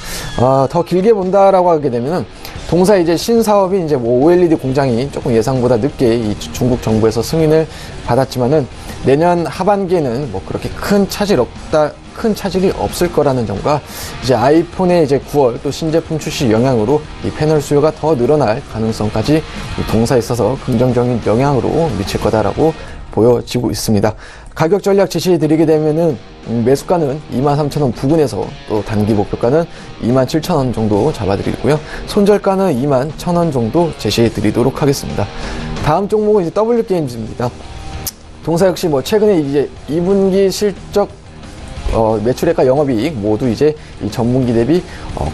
더 길게 본다라고 하게 되면은 동사 이제 신사업이 이제 뭐 OLED 공장이 조금 예상보다 늦게 이 중국 정부에서 승인을 받았지만은 내년 하반기에는 뭐 그렇게 큰 차질이 없을 거라는 점과 이제 아이폰의 이제 9월 또 신제품 출시 영향으로 이 패널 수요가 더 늘어날 가능성까지 이 동사에 있어서 긍정적인 영향으로 미칠 거다라고 보여지고 있습니다. 가격 전략 제시해 드리게 되면은 매수가는 23,000원 부근에서 또 단기 목표가는 27,000원 정도 잡아드리고요. 손절가는 21,000원 정도 제시해 드리도록 하겠습니다. 다음 종목은 이제 W게임즈입니다. 동사 역시 뭐 최근에 이제 2분기 실적 매출액과 영업이익 모두 이제 이 전분기 대비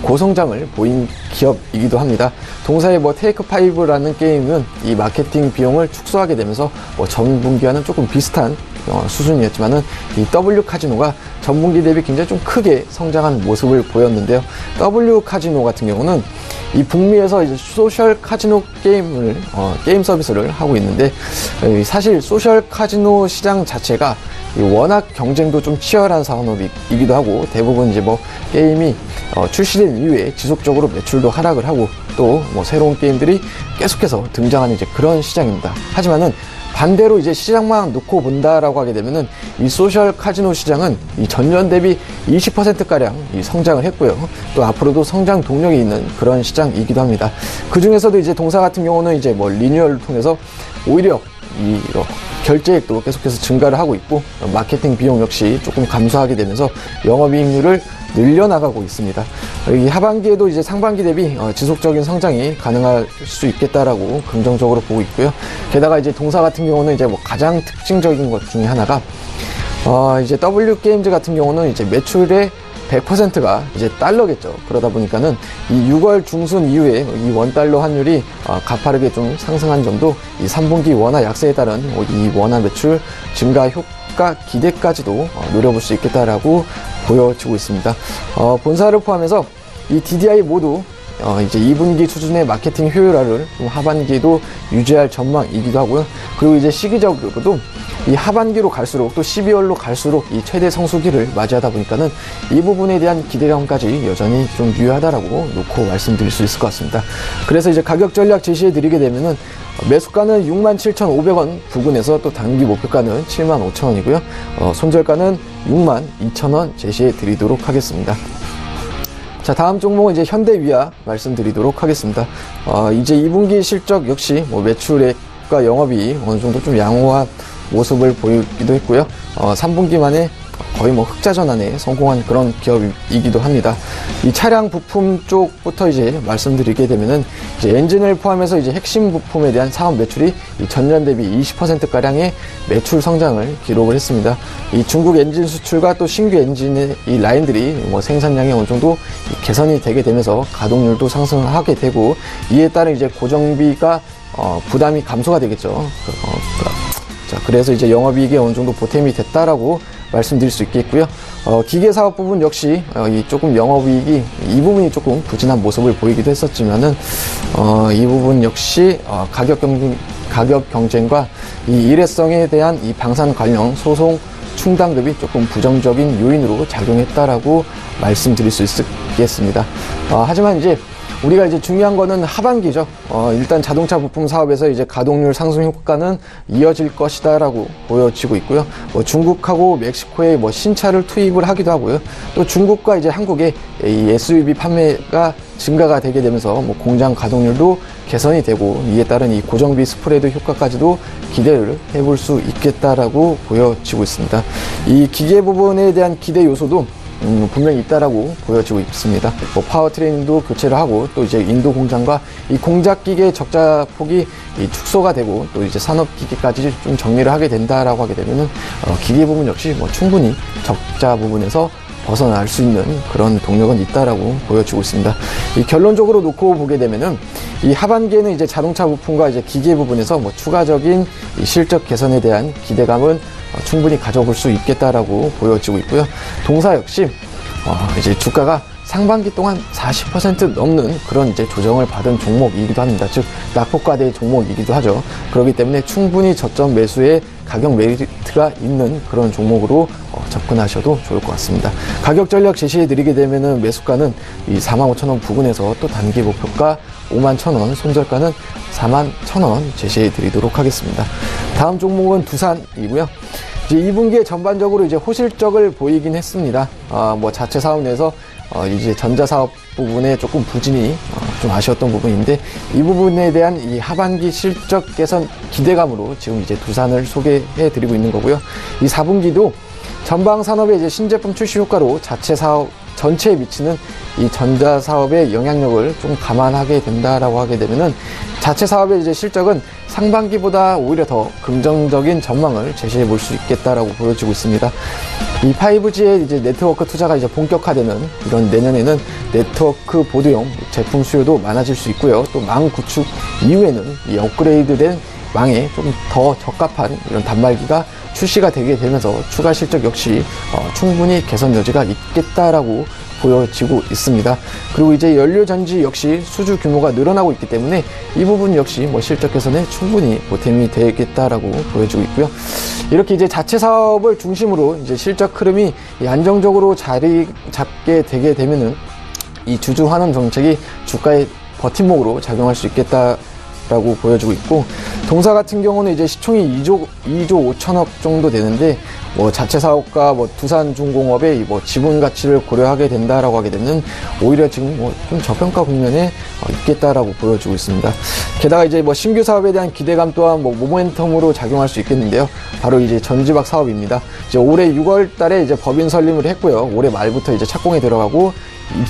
고성장을 보인 기업이기도 합니다. 동사의 뭐 테이크5라는 게임은 이 마케팅 비용을 축소하게 되면서 뭐 전분기와는 조금 비슷한 수준이었지만은 이 W 카지노가 전분기 대비 굉장히 좀 크게 성장한 모습을 보였는데요. W 카지노 같은 경우는 이 북미에서 이제 소셜 카지노 게임 서비스를 하고 있는데 사실 소셜 카지노 시장 자체가 워낙 경쟁도 좀 치열한 산업이기도 하고 대부분 이제 뭐 게임이 출시된 이후에 지속적으로 매출도 하락을 하고 또 뭐 새로운 게임들이 계속해서 등장하는 이제 그런 시장입니다. 하지만은 반대로 이제 시장만 놓고 본다라고 하게 되면은 이 소셜 카지노 시장은 이 전년 대비 20%가량 이 성장을 했고요. 또 앞으로도 성장 동력이 있는 그런 시장이기도 합니다. 그 중에서도 이제 동사 같은 경우는 이제 뭐 리뉴얼을 통해서 오히려 이 결제액도 계속해서 증가를 하고 있고 마케팅 비용 역시 조금 감소하게 되면서 영업이익률을 늘려나가고 있습니다. 이 하반기에도 이제 상반기 대비 지속적인 성장이 가능할 수 있겠다라고 긍정적으로 보고 있고요. 게다가 이제 동사 같은 경우는 이제 뭐 가장 특징적인 것 중에 하나가 이제 W 게임즈 같은 경우는 이제 매출의 100%가 이제 달러겠죠. 그러다 보니까는 이 6월 중순 이후에 이 원달러 환율이 가파르게 좀 상승한 점도 이 3분기 원화 약세에 따른 이 원화 매출 증가 효과 기대까지도 노려볼 수 있겠다라고 보여지고 있습니다. 본사를 포함해서 이 DDI 모두 이제 2분기 수준의 마케팅 효율화를 하반기에도 유지할 전망이기도 하고요. 그리고 이제 시기적으로도 이 하반기로 갈수록 또 12월로 갈수록 이 최대 성수기를 맞이하다 보니까는 이 부분에 대한 기대감까지 여전히 좀 유효하다라고 놓고 말씀드릴 수 있을 것 같습니다. 그래서 이제 가격 전략 제시해 드리게 되면은 매수가는 67,500원 부근에서 또 단기 목표가는 75,000원이고요. 손절가는 62,000원 제시해 드리도록 하겠습니다. 자, 다음 종목은 이제 현대위아 말씀드리도록 하겠습니다. 이제 2분기 실적 역시 뭐 매출액과 영업이 어느 정도 좀 양호한 모습을 보이기도 했고요. 3분기 만에 거의 뭐 흑자 전환에 성공한 그런 기업이기도 합니다. 이 차량 부품 쪽부터 이제 말씀드리게 되면은 이제 엔진을 포함해서 이제 핵심 부품에 대한 사업 매출이 이 전년 대비 20%가량의 매출 성장을 기록을 했습니다. 이 중국 엔진 수출과 또 신규 엔진의 이 라인들이 뭐 생산량이 어느 정도 개선이 되게 되면서 가동률도 상승하게 되고 이에 따른 이제 고정비가 부담이 감소가 되겠죠. 자, 그래서 이제 영업이익이 어느 정도 보탬이 됐다라고 말씀드릴 수 있겠고요. 기계사업 부분 역시 이 조금 영업이익이 이 부분이 조금 부진한 모습을 보이기도 했었지만은 이 부분 역시 가격 경쟁과 이 일회성에 대한 이 방산 관련 소송 충당급이 조금 부정적인 요인으로 작용했다라고 말씀드릴 수 있겠습니다. 하지만 이제 우리가 이제 중요한 거는 하반기죠. 일단 자동차 부품 사업에서 이제 가동률 상승 효과는 이어질 것이다라고 보여지고 있고요. 뭐 중국하고 멕시코에 뭐 신차를 투입을 하기도 하고요. 또 중국과 이제 한국의 이 SUV 판매가 증가가 되게 되면서 뭐 공장 가동률도 개선이 되고 이에 따른 이 고정비 스프레드 효과까지도 기대를 해볼 수 있겠다라고 보여지고 있습니다. 이 기계 부분에 대한 기대 요소도 분명히 있다라고 보여지고 있습니다. 뭐 파워트레인도 교체를 하고 또 이제 인도 공장과 이 공작기계 적자 폭이 축소가 되고 또 이제 산업기계까지 좀 정리를 하게 된다라고 하게 되면은 기계 부분 역시 뭐 충분히 적자 부분에서 벗어날 수 있는 그런 동력은 있다라고 보여지고 있습니다. 이 결론적으로 놓고 보게 되면은 이 하반기에는 이제 자동차 부품과 이제 기계 부분에서 뭐 추가적인 이 실적 개선에 대한 기대감은 충분히 가져볼 수 있겠다라고 보여지고 있고요. 동사 역시 이제 주가가 상반기 동안 40% 넘는 그런 이제 조정을 받은 종목이기도 합니다. 즉 낙폭과대의 종목이기도 하죠. 그렇기 때문에 충분히 저점 매수에 가격 메리트가 있는 그런 종목으로 접근하셔도 좋을 것 같습니다. 가격 전략 제시해 드리게 되면은 매수가는 이 45,000원 부근에서 또 단기 목표가 51,000원, 손절가는 41,000원 제시해 드리도록 하겠습니다. 다음 종목은 두산이고요. 이제 2분기에 전반적으로 이제 호실적을 보이긴 했습니다. 뭐 자체 사업 내에서 이제 전자사업 부분에 조금 부진이 좀 아쉬웠던 부분인데 이 부분에 대한 이 하반기 실적 개선 기대감으로 지금 이제 두산을 소개해 드리고 있는 거고요. 이 4분기도 전방 산업의 이제 신제품 출시 효과로 자체 사업 전체에 미치는 이 전자 사업의 영향력을 좀 감안하게 된다라고 하게 되면은 자체 사업의 이제 실적은 상반기보다 오히려 더 긍정적인 전망을 제시해 볼 수 있겠다라고 보여지고 있습니다. 이 5G의 이제 네트워크 투자가 이제 본격화되는 이런 내년에는 네트워크 보드용 제품 수요도 많아질 수 있고요. 또 망 구축 이후에는 이 업그레이드된 망에 좀 더 적합한 이런 단말기가 출시가 되게 되면서 추가 실적 역시 충분히 개선 여지가 있겠다라고 보여지고 있습니다. 그리고 이제 연료전지 역시 수주 규모가 늘어나고 있기 때문에 이 부분 역시 뭐 실적 개선에 충분히 보탬이 되겠다라고 보여지고 있고요. 이렇게 이제 자체 사업을 중심으로 이제 실적 흐름이 안정적으로 자리 잡게 되게 되면은 이 주주 환원 정책이 주가의 버팀목으로 작용할 수 있겠다라고 보여지고 있고, 동사 같은 경우는 이제 시총이 2조 5천억 정도 되는데 뭐 자체 사업과 뭐 두산중공업의 뭐 지분 가치를 고려하게 된다라고 하게 되면 오히려 지금 뭐 좀 저평가 국면에 있겠다라고 보여지고 있습니다. 게다가 이제 뭐 신규 사업에 대한 기대감 또한 뭐 모멘텀으로 작용할 수 있겠는데요. 바로 이제 전지박 사업입니다. 이제 올해 6월 달에 이제 법인 설립을 했고요. 올해 말부터 이제 착공에 들어가고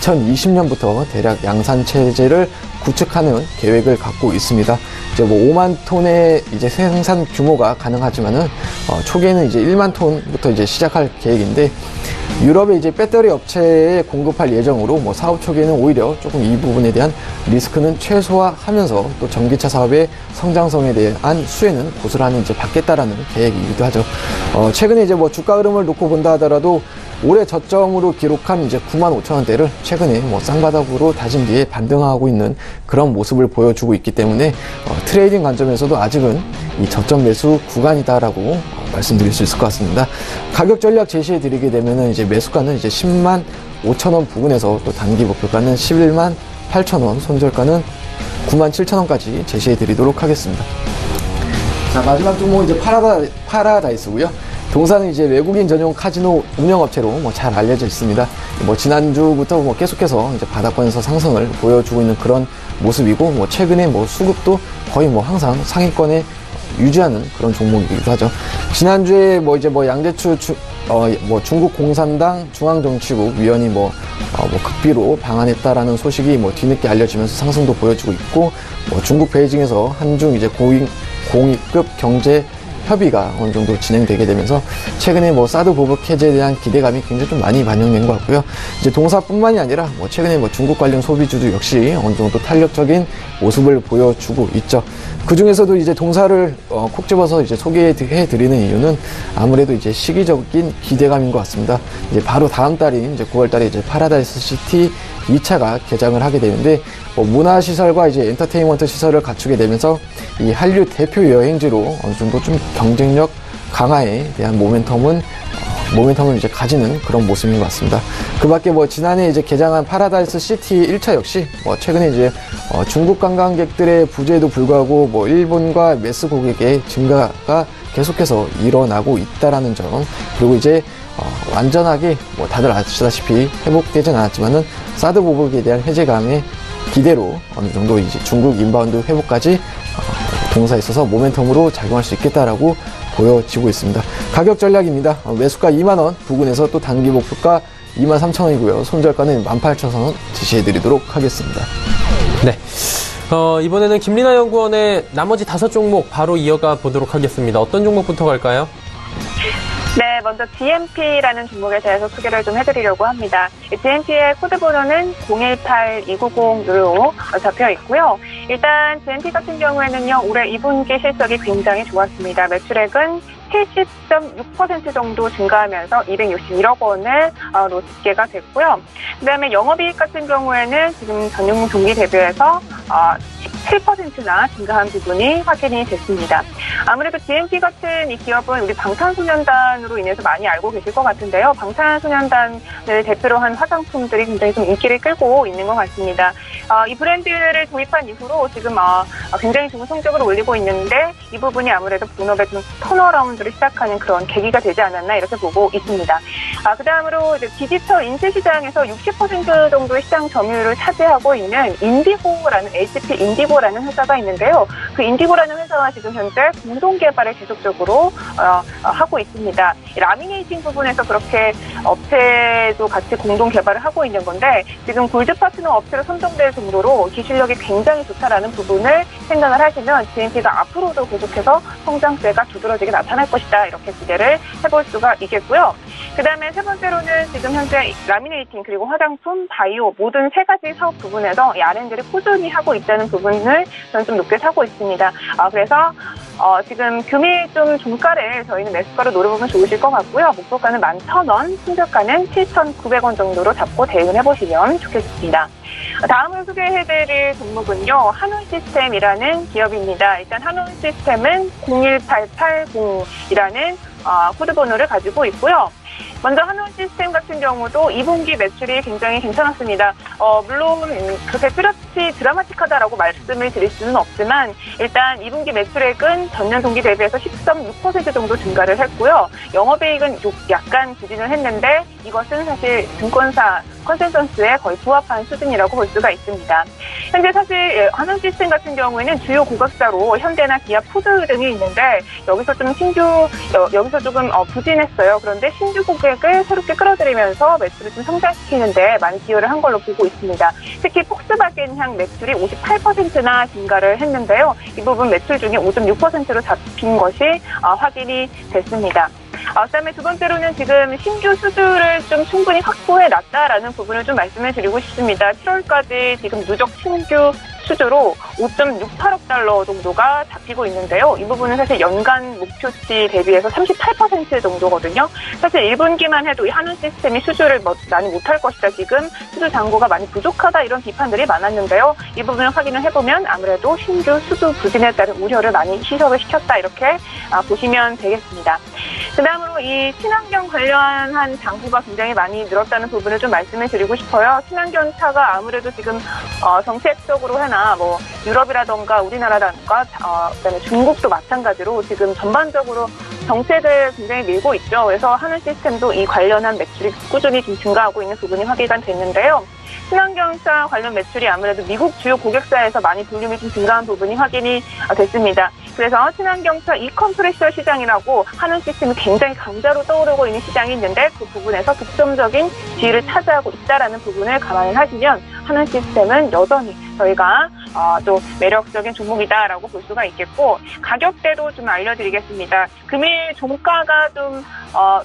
2020년부터 대략 양산 체제를 구축하는 계획을 갖고 있습니다. 이제 뭐 5만 톤의 이제 생산 규모가 가능하지만은 초기에는 이제 1만 톤부터 이제 시작할 계획인데, 유럽의 이제 배터리 업체에 공급할 예정으로 뭐 사업 초기에는 오히려 조금 이 부분에 대한 리스크는 최소화하면서 또 전기차 사업의 성장성에 대한 수혜는 고스란히 이제 받겠다라는 계획이기도 하죠. 최근에 이제 뭐 주가 흐름을 놓고 본다 하더라도 올해 저점으로 기록한 이제 95,000원대를 최근에 뭐 쌍바닥으로 다진 뒤에 반등하고 있는 그런 모습을 보여주고 있기 때문에 트레이딩 관점에서도 아직은 이 저점 매수 구간이다라고 말씀드릴 수 있을 것 같습니다. 가격 전략 제시해 드리게 되면은 이제 매수가는 이제 10만 5천원 부근에서 또 단기 목표가는 11만 8천원, 손절가는 9만 7천원까지 제시해 드리도록 하겠습니다. 자, 마지막 종목은 이제 파라다이스고요. 동사는 이제 외국인 전용 카지노 운영업체로 뭐 잘 알려져 있습니다. 뭐 지난주부터 뭐 계속해서 이제 바닥권에서 상승을 보여주고 있는 그런 모습이고, 뭐 최근에 뭐 수급도 거의 뭐 항상 상위권에 유지하는 그런 종목이기도 하죠. 지난주에 뭐 이제 뭐 양재추 뭐 중국 공산당 중앙정치국 위원이 뭐 극비로 방한했다라는 소식이 뭐 뒤늦게 알려지면서 상승도 보여주고 있고, 뭐 중국 베이징에서 한중 이제 공익급 경제 협의가 어느 정도 진행되게 되면서 최근에 뭐 사드 보복 해제에 대한 기대감이 굉장히 좀 많이 반영된 것 같고요. 이제 동사뿐만이 아니라 뭐 최근에 뭐 중국 관련 소비주도 역시 어느 정도 탄력적인 모습을 보여주고 있죠. 그 중에서도 이제 동사를 콕 집어서 이제 소개해 드리는 이유는 아무래도 이제 시기적인 기대감인 것 같습니다. 이제 바로 다음 달인 이제 9월 달에 이제 파라다이스 시티 2차가 개장을 하게 되는데, 문화시설과 이제 엔터테인먼트 시설을 갖추게 되면서 이 한류 대표 여행지로 어느 정도 좀 경쟁력 강화에 대한 모멘텀을 이제 가지는 그런 모습인 것 같습니다. 그 밖에 뭐 지난해 이제 개장한 파라다이스 시티 1차 역시 뭐 최근에 이제 중국 관광객들의 부재에도 불구하고 뭐 일본과 매스 고객의 증가가 계속해서 일어나고 있다라는 점, 그리고 이제 완전하게 뭐 다들 아시다시피 회복되진 않았지만은 사드 보복에 대한 해제감의 기대로 어느 정도 이제 중국 인바운드 회복까지 동사에 있어서 모멘텀으로 작용할 수 있겠다라고 보여지고 있습니다. 가격 전략입니다. 매수가 2만원 부근에서 또 단기 목표가 23,000원이고요. 손절가는 18,000원 제시해 드리도록 하겠습니다. 네. 이번에는 김리나 연구원의 나머지 5종목 바로 이어가 보도록 하겠습니다. 어떤 종목부터 갈까요? 네, 먼저 GMP라는 종목에 대해서 소개를 좀 해드리려고 합니다. GMP의 코드 번호는 018290으로 잡혀 있고요. 일단 GMP 같은 경우에는요, 올해 2분기 실적이 굉장히 좋았습니다. 매출액은 70.6% 정도 증가하면서 261억 원으로 집계가 됐고요. 그다음에 영업이익 같은 경우에는 지금 전년 동기 대비해서 17%나 증가한 부분이 확인이 됐습니다. 아무래도 GMP 같은 이 기업은 우리 방탄소년단으로 인해서 많이 알고 계실 것 같은데요. 방탄소년단을 대표로 한 화장품들이 굉장히 좀 인기를 끌고 있는 것 같습니다. 이 브랜드를 도입한 이후로 지금 굉장히 좋은 성적을 올리고 있는데 이 부분이 아무래도 본업의 좀 턴어라운드를 시작하는 그런 계기가 되지 않았나 이렇게 보고 있습니다. 그 다음으로 이제 디지털 인쇄 시장에서 60% 정도의 시장 점유율을 차지하고 있는 인디고라는 HP 인디고라는 회사가 있는데요. 그 인디고라는 회사와 지금 현재 공동 개발을 계속적으로 하고 있습니다. 라미네이팅 부분에서 그렇게 업체도 같이 공동 개발을 하고 있는 건데 지금 골드 파트너 업체로 선정될 정도로 기술력이 굉장히 좋다라는 부분을 생각을 하시면 GMP가 앞으로도 계속해서 성장세가 두드러지게 나타날 것이다 이렇게 기대를 해볼 수가 있겠고요. 그 다음에 세 번째로는 지금 현재 라미네이팅 그리고 화장품, 바이오 모든 세 가지 사업 부분에서 이 R&D를 꾸준히 하고 있다는 부분을 저는 좀 높게 사고 있습니다. 그래서 지금 금일 좀 종가를 저희는 매수가로 노려보면 좋으실 것 같고요. 목표가는 11,000원, 순저가는 7,900원 정도로 잡고 대응을 해보시면 좋겠습니다. 다음으로 소개해드릴 종목은요. 한올시스템이라는 기업입니다. 일단 한올시스템은 01880이라는 코드 번호를 가지고 있고요. 먼저 한올시스템 같은 경우도 2분기 매출이 굉장히 괜찮았습니다. 물론 그렇게 뚜렷이 드라마틱하다라고 말씀을 드릴 수는 없지만 일단 2분기 매출액은 전년 동기 대비해서 10.6% 정도 증가를 했고요. 영업이익은 약간 부진을 했는데 이것은 사실 증권사 컨센서스에 거의 부합한 수준이라고 볼 수가 있습니다. 현재 사실 한올시스템 같은 경우에는 주요 고객사로 현대나 기아, 푸드 등이 있는데 여기서 좀 여기서 조금 부진했어요. 그런데 신규 고객을 새롭게 끌어들이면서 매출을 좀 성장시키는데 많이 기여를 한 걸로 보고 있습니다. 특히 폭스바겐향 매출이 58%나 증가를 했는데요. 이 부분 매출 중에 5.6%로 잡힌 것이 확인이 됐습니다. 그다음에 두 번째로는 지금 신규 수주를 좀 충분히 확보해 놨다라는 부분을 좀 말씀을 드리고 싶습니다. 7월까지 지금 누적 신규 수주로 5.68억 달러 정도가 잡히고 있는데요. 이 부분은 사실 연간 목표치 대비해서 38% 정도거든요. 사실 1분기만 해도 이 한올시스템이 수주를 많이 못할 것이다. 지금 수주 잔고가 많이 부족하다 이런 비판들이 많았는데요. 이 부분을 확인을 해보면 아무래도 신규 수주 부진에 따른 우려를 많이 희석을 시켰다 이렇게 보시면 되겠습니다. 그 다음으로 이 친환경 관련한 장부가 굉장히 많이 늘었다는 부분을 좀 말씀을 드리고 싶어요. 친환경차가 아무래도 지금 정책적으로 해나 뭐 유럽이라던가 우리나라라던가 그다음에 중국도 마찬가지로 지금 전반적으로 정책을 굉장히 밀고 있죠. 그래서 한올시스템도 이 관련한 매출이 꾸준히 좀 증가하고 있는 부분이 확인이 됐는데요. 친환경차 관련 매출이 아무래도 미국 주요 고객사에서 많이 볼륨이 좀 증가한 부분이 확인이 됐습니다. 그래서 친환경차 이컴프레셔 시장이라고 한올시스템이 굉장히 강자로 떠오르고 있는 시장이 있는데 그 부분에서 독점적인 지위를 차지하고 있다는 부분을 감안을 하시면 한올시스템은 여전히 저희가 또 매력적인 종목이다라고 볼 수가 있겠고 가격대도 좀 알려드리겠습니다. 금일 종가가 좀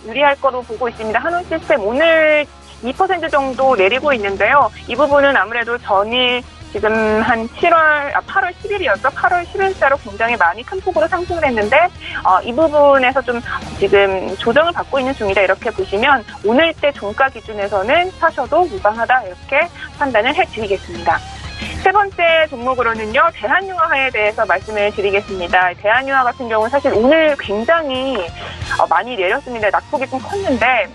유리할 거로 보고 있습니다. 한올시스템 오늘 2% 정도 내리고 있는데요. 이 부분은 아무래도 전일 지금 한 8월 10일이었죠. 8월 10일자로 굉장히 많이 큰 폭으로 상승을 했는데 이 부분에서 좀 지금 조정을 받고 있는 중이다 이렇게 보시면 오늘대 종가 기준에서는 사셔도 무방하다 이렇게 판단을 해드리겠습니다. 세 번째 종목으로는요. 대한유화에 대해서 말씀을 드리겠습니다. 대한유화 같은 경우는 사실 오늘 굉장히 많이 내렸습니다. 낙폭이 좀 컸는데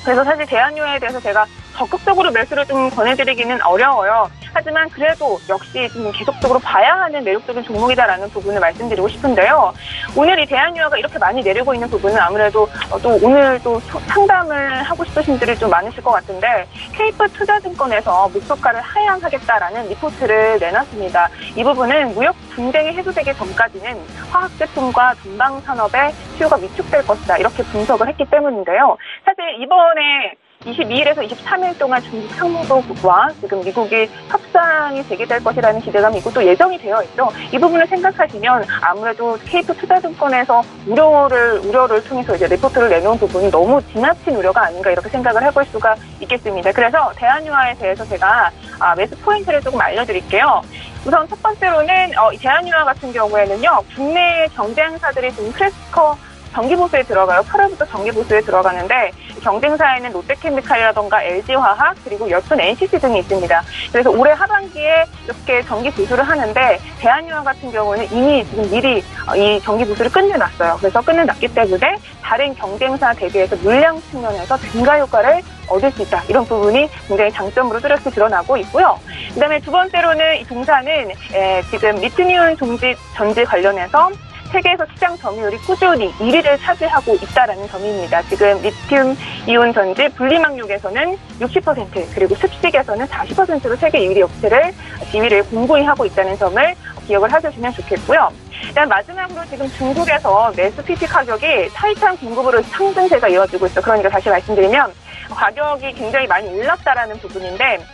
그래서 사실 대한유화에 대해서 제가 적극적으로 매수를 좀 권해드리기는 어려워요. 하지만 그래도 역시 좀 계속적으로 봐야 하는 매력적인 종목이다라는 부분을 말씀드리고 싶은데요. 오늘 이 대한유화가 이렇게 많이 내리고 있는 부분은 아무래도 또 오늘 또 상담을 하고 싶으신 분들이 좀 많으실 것 같은데 케이프투자증권에서 목표가를 하향하겠다라는 리포트를 내놨습니다. 이 부분은 무역 분쟁이 해소되기 전까지는 화학제품과 전방산업의 수요가 위축될 것이다 이렇게 분석을 했기 때문인데요. 사실 이번에 22일에서 23일 동안 중국 상무부와 지금 미국이 협상이 재개될 것이라는 기대감이 있고 또 예정이 되어 있죠. 이 부분을 생각하시면 아무래도 KF투자증권에서 우려를 통해서 이제 리포트를 내놓은 부분이 너무 지나친 우려가 아닌가 이렇게 생각을 해볼 수가 있겠습니다. 그래서 대한유화에 대해서 제가 매수 포인트를 조금 알려드릴게요. 우선 첫 번째로는 대한유화 같은 경우에는요, 국내 경쟁사들이 지금 크래스커 정기보수에 들어가요. 8월부터 정기보수에 들어가는데 경쟁사에는 롯데케미칼이라던가 LG화학 그리고 여튼 NCT 등이 있습니다. 그래서 올해 하반기에 이렇게 정기보수를 하는데 대한유화 같은 경우는 이미 지금 미리 이 정기보수를 끝내놨어요. 그래서 끝내놨기 때문에 다른 경쟁사 대비해서 물량 측면에서 증가 효과를 얻을 수 있다. 이런 부분이 굉장히 장점으로 뚜렷이 드러나고 있고요. 그다음에 두 번째로는 이 동사는 지금 리튬이온 전지 관련해서 세계에서 시장 점유율이 꾸준히 1위를 차지하고 있다는 점입니다. 지금 리튬 이온 전지 분리막육에서는 60% 그리고 습식에서는 40%로 세계 1위 업체를 지위를 공고히 하고 있다는 점을 기억을 하시면 좋겠고요. 그다음 마지막으로 지금 중국에서 내수 PP 가격이 타이트한 공급으로 상승세가 이어지고 있어. 그러니까 다시 말씀드리면 가격이 굉장히 많이 올랐다라는 부분인데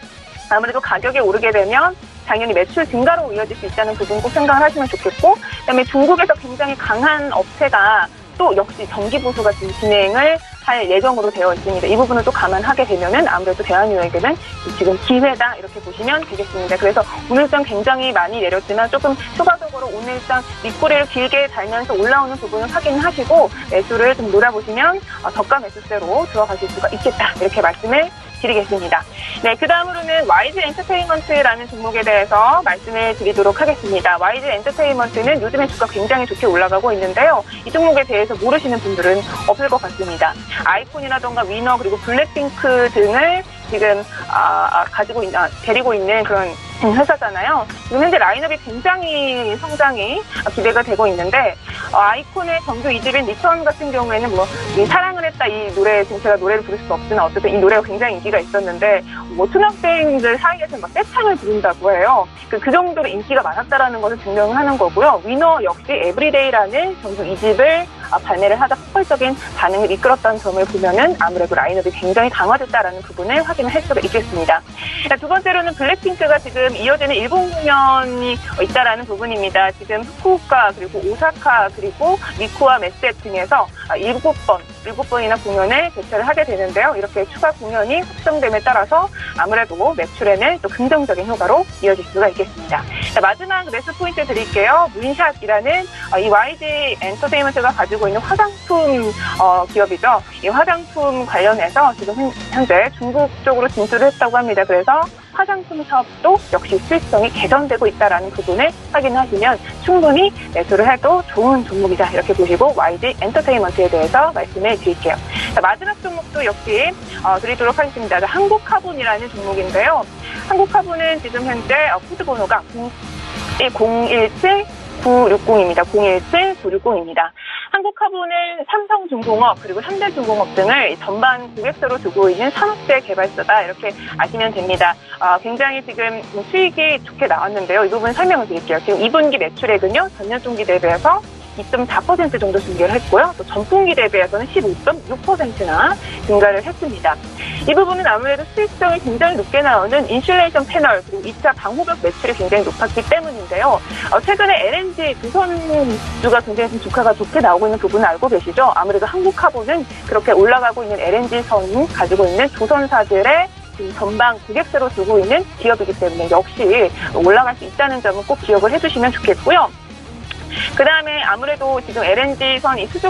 아무래도 가격이 오르게 되면 당연히 매출 증가로 이어질 수 있다는 부분 꼭 생각을 하시면 좋겠고, 그다음에 중국에서 굉장히 강한 업체가 또 역시 정기보수가 지금 진행을 할 예정으로 되어 있습니다. 이 부분을 또 감안하게 되면은 아무래도 대한유에게는 지금 기회다 이렇게 보시면 되겠습니다. 그래서 오늘장 굉장히 많이 내렸지만 조금 추가적으로 오늘장 밑꼬리를 길게 달면서 올라오는 부분을 확인하시고 매수를 좀 노려보시면 저가 매수세로 들어가실 수가 있겠다 이렇게 말씀을 드리겠습니다. 네, 그 다음으로는 YG 엔터테인먼트라는 종목에 대해서 말씀을 드리도록 하겠습니다. YG 엔터테인먼트는 요즘에 주가 굉장히 좋게 올라가고 있는데요. 이 종목에 대해서 모르시는 분들은 없을 것 같습니다. 아이콘이라던가 위너 그리고 블랙핑크 등을 지금 데리고 있는 그런 회사잖아요. 지금 현재 라인업이 굉장히 성장이 기대가 되고 있는데 아이콘의 정규 2집인 리턴 같은 경우에는 이 사랑을 했다 이 노래 지금 제가 노래를 부를 수가 없지만 어쨌든 이 노래가 굉장히 인기가 있었는데 초등학생들 사이에서 떼창을 부른다고 해요. 그 정도로 인기가 많았다라는 것을 증명을 하는 거고요. 위너 역시 에브리데이라는 정규 2집을 발매를 하다 폭발적인 반응을 이끌었다는 점을 보면은 아무래도 라인업이 굉장히 강화됐다라는 부분을 확인을 할 수가 있겠습니다. 두 번째로는 블랙핑크가 지금 이어지는 일본 공연이 있다라는 부분입니다. 지금 후쿠오카 그리고 오사카 그리고 미쿠와 메셋 등에서 7번이나 공연을 개최를 하게 되는데요. 이렇게 추가 공연이 확정됨에 따라서 아무래도 매출에는 또 긍정적인 효과로 이어질 수가 있겠습니다. 자, 마지막 매수 포인트 드릴게요. 문샷이라는 이 YG 엔터테인먼트가 가지고 있는 화장품 기업이죠. 이 화장품 관련해서 지금 현재 중국 쪽으로 진출을 했다고 합니다. 그래서 화장품 사업도 역시 수익성이 개선되고 있다는 부분을 확인하시면 충분히 매수를 해도 좋은 종목이다 이렇게 보시고 YG 엔터테인먼트에 대해서 말씀을 드릴게요. 자, 마지막 종목도 역시 드리도록 하겠습니다. 한국카본이라는 종목인데요. 한국카본은 지금 현재 코드번호가 017960입니다. 017960입니다. 한국카본은 삼성중공업 그리고 현대중공업 등을 전반 고객사로 두고 있는 산업재 개발사다 이렇게 아시면 됩니다. 굉장히 지금 수익이 좋게 나왔는데요. 이 부분 설명을 드릴게요. 지금 2분기 매출액은요 전년 동기 대비해서 2.4% 정도 증가를 했고요. 또 전분기 대비해서는 15.6%나 증가를 했습니다. 이 부분은 아무래도 수익성이 굉장히 높게 나오는 인슐레이션 패널 그리고 2차 방호벽 매출이 굉장히 높았기 때문인데요. 최근에 LNG 두선주가 굉장히 좀 주가가 좋게 나오고 있는 부분을 알고 계시죠? 아무래도 한국카본은 그렇게 올라가고 있는 LNG선 가지고 있는 조선사들의 전방 고객사로 두고 있는 기업이기 때문에 역시 올라갈 수 있다는 점은 꼭 기억을 해주시면 좋겠고요. 그 다음에 아무래도 지금 LNG선 이 수주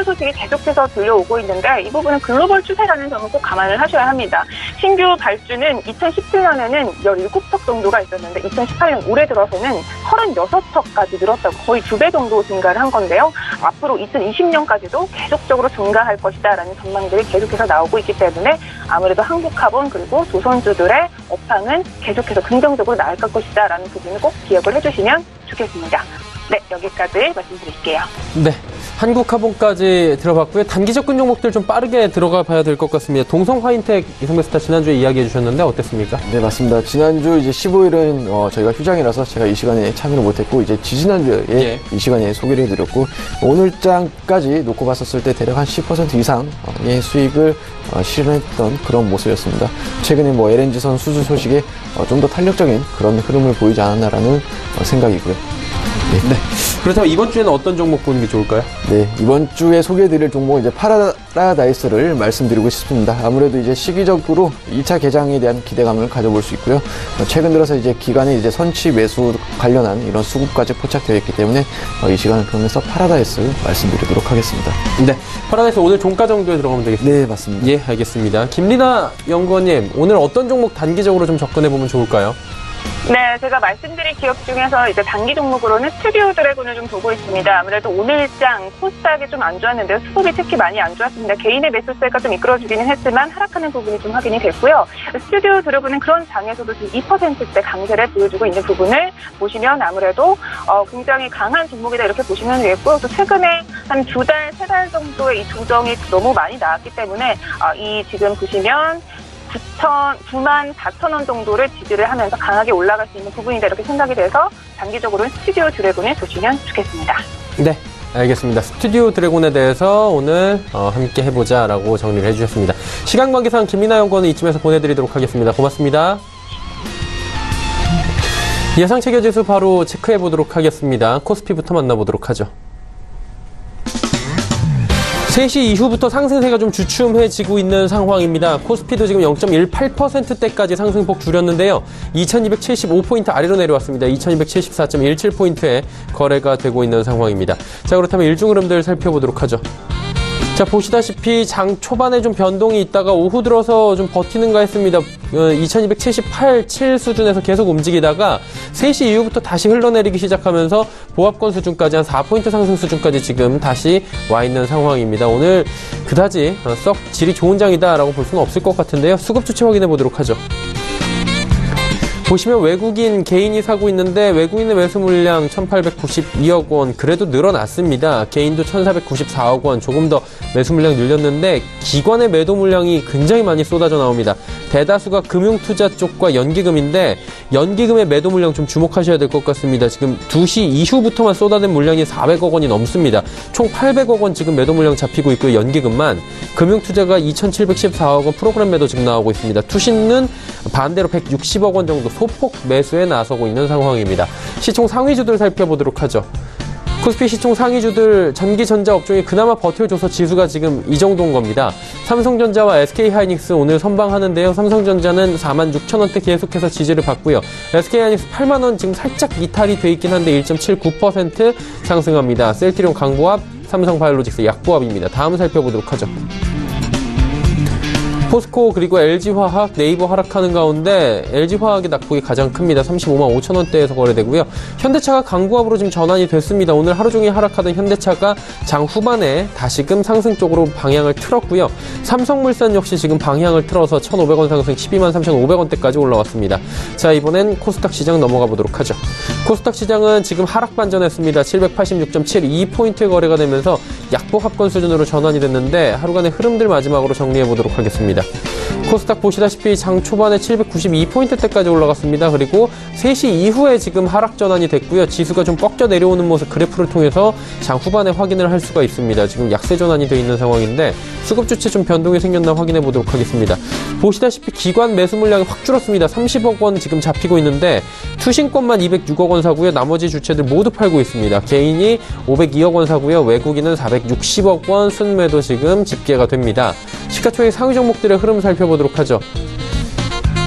소식이 계속해서 들려오고 있는데 이 부분은 글로벌 추세라는 점을 꼭 감안을 하셔야 합니다. 신규 발주는 2017년에는 17척 정도가 있었는데 2018년 올해 들어서는 36척까지 늘었다고 거의 2배 정도 증가를 한 건데요. 앞으로 2020년까지도 계속적으로 증가할 것이다라는 전망들이 계속해서 나오고 있기 때문에 아무래도 한국카본 그리고 조선주들의 업황은 계속해서 긍정적으로 나아갈 것이다라는 부분을 꼭 기억을 해주시면 좋겠습니다. 네, 여기까지 말씀드릴게요. 네. 한국화본까지 들어봤고요. 단기 접근 종목들 좀 빠르게 들어가 봐야 될 것 같습니다. 동성화인텍 이성배 스타 지난주에 이야기해 주셨는데 어땠습니까? 네, 맞습니다. 지난주 이제 15일은 저희가 휴장이라서 제가 이 시간에 참여를 못했고, 이제 지지난주에 이 시간에 소개를 해드렸고, 오늘장까지 놓고 봤었을 때 대략 한 10% 이상의 수익을 실현했던 그런 모습이었습니다. 최근에 뭐 LNG선 수주 소식에 좀 더 탄력적인 그런 흐름을 보이지 않았나라는 생각이고요. 네. 그렇다면 이번 주에는 어떤 종목 보는 게 좋을까요? 네, 이번 주에 소개해드릴 종목은 이제 파라다이스를 말씀드리고 싶습니다. 아무래도 이제 시기적으로 2차 개장에 대한 기대감을 가져볼 수 있고요. 최근 들어서 이제 기관의 이제 선취 매수 관련한 이런 수급까지 포착되어 있기 때문에 이 시간을 통해서 파라다이스 말씀드리도록 하겠습니다. 네. 파라다이스 오늘 종가 정도에 들어가면 되겠습니다. 네, 맞습니다. 예, 알겠습니다. 김리나 연구원님, 오늘 어떤 종목 단기적으로 좀 접근해보면 좋을까요? 네, 제가 말씀드린 기업 중에서 이제 단기 종목으로는 스튜디오 드래곤을 좀 보고 있습니다. 아무래도 오늘장 코스닥이 좀 안 좋았는데요. 수급이 특히 많이 안 좋았습니다. 개인의 매수세가 좀 이끌어주기는 했지만 하락하는 부분이 좀 확인이 됐고요. 스튜디오 드래곤은 그런 장에서도 지금 2%대 강세를 보여주고 있는 부분을 보시면 아무래도 굉장히 강한 종목이다 이렇게 보시면 되겠고요. 또 최근에 한 2달, 3달 정도의 이 조정이 너무 많이 나왔기 때문에 이 지금 보시면 94,000원 정도를 지지를 하면서 강하게 올라갈 수 있는 부분이다 이렇게 생각이 돼서 단기적으로는 스튜디오 드래곤을 보시면 좋겠습니다. 네, 알겠습니다. 스튜디오 드래곤에 대해서 오늘 함께 해보자라고 정리를 해주셨습니다. 시간 관계상 김민아 연구원은 이쯤에서 보내드리도록 하겠습니다. 고맙습니다. 예상체결지수 바로 체크해보도록 하겠습니다. 코스피부터 만나보도록 하죠. 3시 이후부터 상승세가 좀 주춤해지고 있는 상황입니다. 코스피도 지금 0.18%대까지 상승폭 줄였는데요. 2275포인트 아래로 내려왔습니다. 2274.17포인트에 거래가 되고 있는 상황입니다. 자, 그렇다면 일중 흐름들 살펴보도록 하죠. 자, 보시다시피 장 초반에 좀 변동이 있다가 오후 들어서 좀 버티는가 했습니다. 2278, 7 수준에서 계속 움직이다가 3시 이후부터 다시 흘러내리기 시작하면서 보합권 수준까지 한 4포인트 상승 수준까지 지금 다시 와 있는 상황입니다. 오늘 그다지 썩 질이 좋은 장이다라고 볼 수는 없을 것 같은데요. 수급 주체 확인해 보도록 하죠. 보시면 외국인 개인이 사고 있는데 외국인의 매수 물량 1,892억 원 그래도 늘어났습니다. 개인도 1,494억 원 조금 더 매수 물량 늘렸는데 기관의 매도 물량이 굉장히 많이 쏟아져 나옵니다. 대다수가 금융투자 쪽과 연기금인데 연기금의 매도 물량 좀 주목하셔야 될 것 같습니다. 지금 2시 이후부터만 쏟아낸 물량이 400억 원이 넘습니다. 총 800억 원 지금 매도 물량 잡히고 있고요. 연기금만. 금융투자가 2,714억 원 프로그램 매도 지금 나오고 있습니다. 투신은 반대로 160억 원 정도 소폭 매수에 나서고 있는 상황입니다. 시총 상위주들 살펴보도록 하죠. 코스피 시총 상위주들 전기전자 업종이 그나마 버텨줘서 지수가 지금 이 정도인 겁니다. 삼성전자와 SK하이닉스 오늘 선방하는데요. 삼성전자는 46,000원대 계속해서 지지를 받고요. SK하이닉스 8만원 지금 살짝 이탈이 돼 있긴 한데 1.79% 상승합니다. 셀트리온 강보합, 삼성바이오로직스 약보합입니다. 다음 살펴보도록 하죠. 포스코 그리고 LG화학, 네이버 하락하는 가운데 LG화학의 낙폭이 가장 큽니다. 35만 5천 원대에서 거래되고요. 현대차가 강보합으로 지금 전환이 됐습니다. 오늘 하루 종일 하락하던 현대차가 장 후반에 다시금 상승 쪽으로 방향을 틀었고요. 삼성물산 역시 지금 방향을 틀어서 1,500원 상승 12만 3,500원대까지 올라왔습니다. 자, 이번엔 코스닥 시장 넘어가 보도록 하죠. 코스닥 시장은 지금 하락 반전했습니다. 786.72포인트의 거래가 되면서 약보 합권 수준으로 전환이 됐는데 하루간의 흐름들 마지막으로 정리해 보도록 하겠습니다. 코스닥 보시다시피 장 초반에 792포인트대까지 올라갔습니다. 그리고 3시 이후에 지금 하락 전환이 됐고요. 지수가 좀 꺾여 내려오는 모습 그래프를 통해서 장 후반에 확인을 할 수가 있습니다. 지금 약세 전환이 되어 있는 상황인데 수급 주체 좀 변동이 생겼나 확인해 보도록 하겠습니다. 보시다시피 기관 매수 물량이 확 줄었습니다. 30억 원 지금 잡히고 있는데 투신권만 206억 원 사고요. 나머지 주체들 모두 팔고 있습니다. 개인이 502억 원 사고요. 외국인은 460억 원 순매도 지금 집계가 됩니다. 시가총액 상위 종목들의 흐름 살펴보도록 하죠.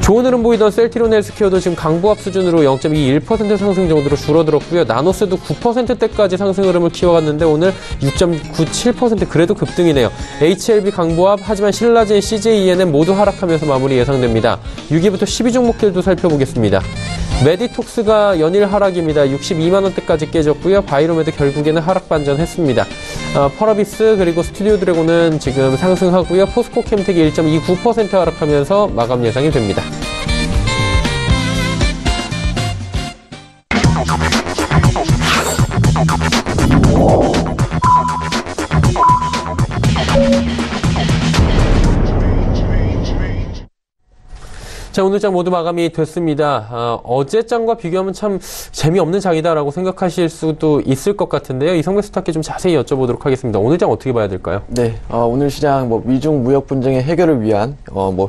좋은 흐름 보이던 셀트리온 헬스케어도 지금 강보합 수준으로 0.21% 상승 정도로 줄어들었고요. 나노스도 9%대까지 상승 흐름을 키워갔는데 오늘 6.97% 그래도 급등이네요. HLB 강보합 하지만 신라젠, CJENM 모두 하락하면서 마무리 예상됩니다. 6위부터 12종목들도 살펴보겠습니다. 메디톡스가 연일 하락입니다. 62만 원대까지 깨졌고요. 바이로메드 결국에는 하락 반전했습니다. 펄어비스 그리고 스튜디오 드래곤은 지금 상승하고요. 포스코 캠텍이 1.29% 하락하면서 마감 예상이 됩니다. 자, 오늘 장 모두 마감이 됐습니다. 어제 장과 비교하면 참 재미없는 장이다라고 생각하실 수도 있을 것 같은데요. 이성배 스타께 좀 자세히 여쭤보도록 하겠습니다. 오늘 장 어떻게 봐야 될까요? 네, 오늘 시장 미중 무역 분쟁의 해결을 위한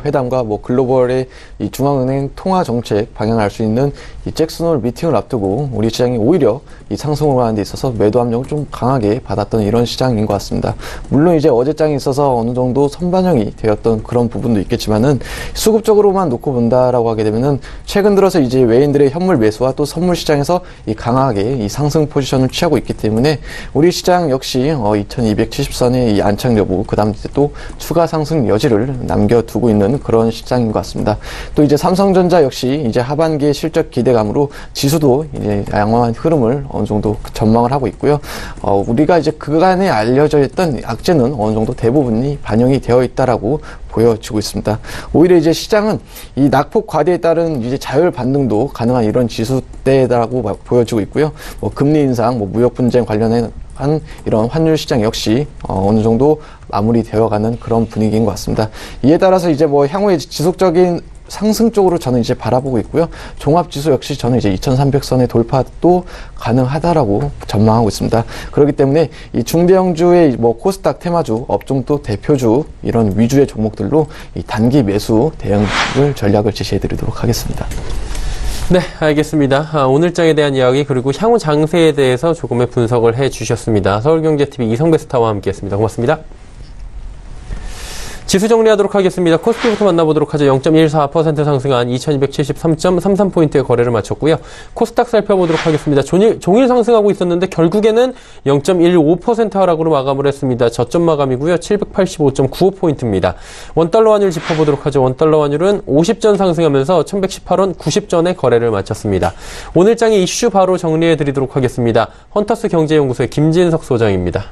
회담과 글로벌의 이 중앙은행 통화 정책 방향을 알 수 있는 이 잭슨 홀 미팅을 앞두고 우리 시장이 오히려 이 상승을 하는 데 있어서 매도 압력을 좀 강하게 받았던 이런 시장인 것 같습니다. 물론 이제 어제 장에 있어서 어느 정도 선반영이 되었던 그런 부분도 있겠지만은 수급적으로만 놓고 본다라고 하게 되면은 최근 들어서 이제 외인들의 현물 매수와 또 선물 시장에서 이 강하게 이 상승 포지션을 취하고 있기 때문에 우리 시장 역시 2270선의 이 안착 여부, 그다음 이제 또 추가 상승 여지를 남겨두고 있는 그런 시장인 것 같습니다. 또 이제 삼성전자 역시 이제 하반기 실적 기대감으로 지수도 이제 양호한 흐름을 어느 정도 전망을 하고 있고요. 우리가 이제 그간에 알려져 있던 악재는 어느 정도 대부분이 반영이 되어 있다라고 보여지고 있습니다. 오히려 이제 시장은 이 낙폭 과대에 따른 이제 자율 반등도 가능한 이런 지수대라고 보여지고 있고요. 금리 인상, 무역 분쟁 관련한 이런 환율 시장 역시 어느 정도 마무리되어가는 그런 분위기인 것 같습니다. 이에 따라서 이제 향후에 지속적인 상승 쪽으로 저는 이제 바라보고 있고요. 종합지수 역시 저는 이제 2300선의 돌파도 가능하다라고 전망하고 있습니다. 그렇기 때문에 이 중대형주의 코스닥 테마주, 업종도 대표주 이런 위주의 종목들로 이 단기 매수 대응을 전략을 제시해 드리도록 하겠습니다. 네, 알겠습니다. 오늘 장에 대한 이야기 그리고 향후 장세에 대해서 조금의 분석을 해주셨습니다. 서울경제TV 이성배 스타와 함께했습니다. 고맙습니다. 지수 정리하도록 하겠습니다. 코스피부터 만나보도록 하죠. 0.14% 상승한 2273.33포인트의 거래를 마쳤고요. 코스닥 살펴보도록 하겠습니다. 종일 상승하고 있었는데 결국에는 0.15% 하락으로 마감을 했습니다. 저점 마감이고요. 785.95포인트입니다. 원달러 환율 짚어보도록 하죠. 원달러 환율은 50전 상승하면서 1118원 90전에 거래를 마쳤습니다. 오늘 장의 이슈 바로 정리해드리도록 하겠습니다. 헌터스 경제연구소의 김진석 소장입니다.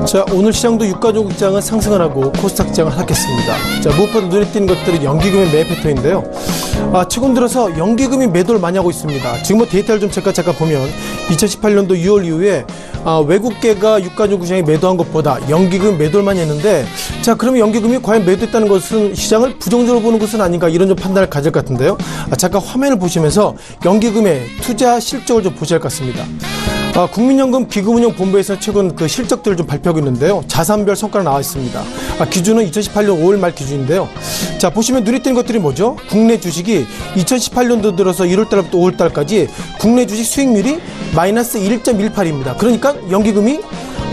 자, 오늘 시장도 유가족장은 상승을 하고 코스닥 장은 하락했습니다. 자, 무엇보다 눈에 띄는 것들은 연기금의 매매 패턴인데요. 최근 들어서 연기금이 매도를 많이 하고 있습니다. 지금 데이터를 좀 잠깐 보면 2018년도 6월 이후에 외국계가 유가족장에 매도한 것보다 연기금 매도를 많이 했는데, 자, 그러면 연기금이 과연 매도했다는 것은 시장을 부정적으로 보는 것은 아닌가, 이런 좀 판단을 가질 것 같은데요. 잠깐 화면을 보시면서 연기금의 투자 실적을 좀 보셔야 할 것 같습니다. 국민연금 기금운용본부에서 최근 그 실적들을 좀 발표하고 있는데요. 자산별 성과가 나와 있습니다. 기준은 2018년 5월 말 기준인데요. 자, 보시면 눈에 띄는 것들이 뭐죠? 국내 주식이 2018년도 들어서 1월달부터 5월달까지 국내 주식 수익률이 마이너스 1.18입니다. 그러니까 연기금이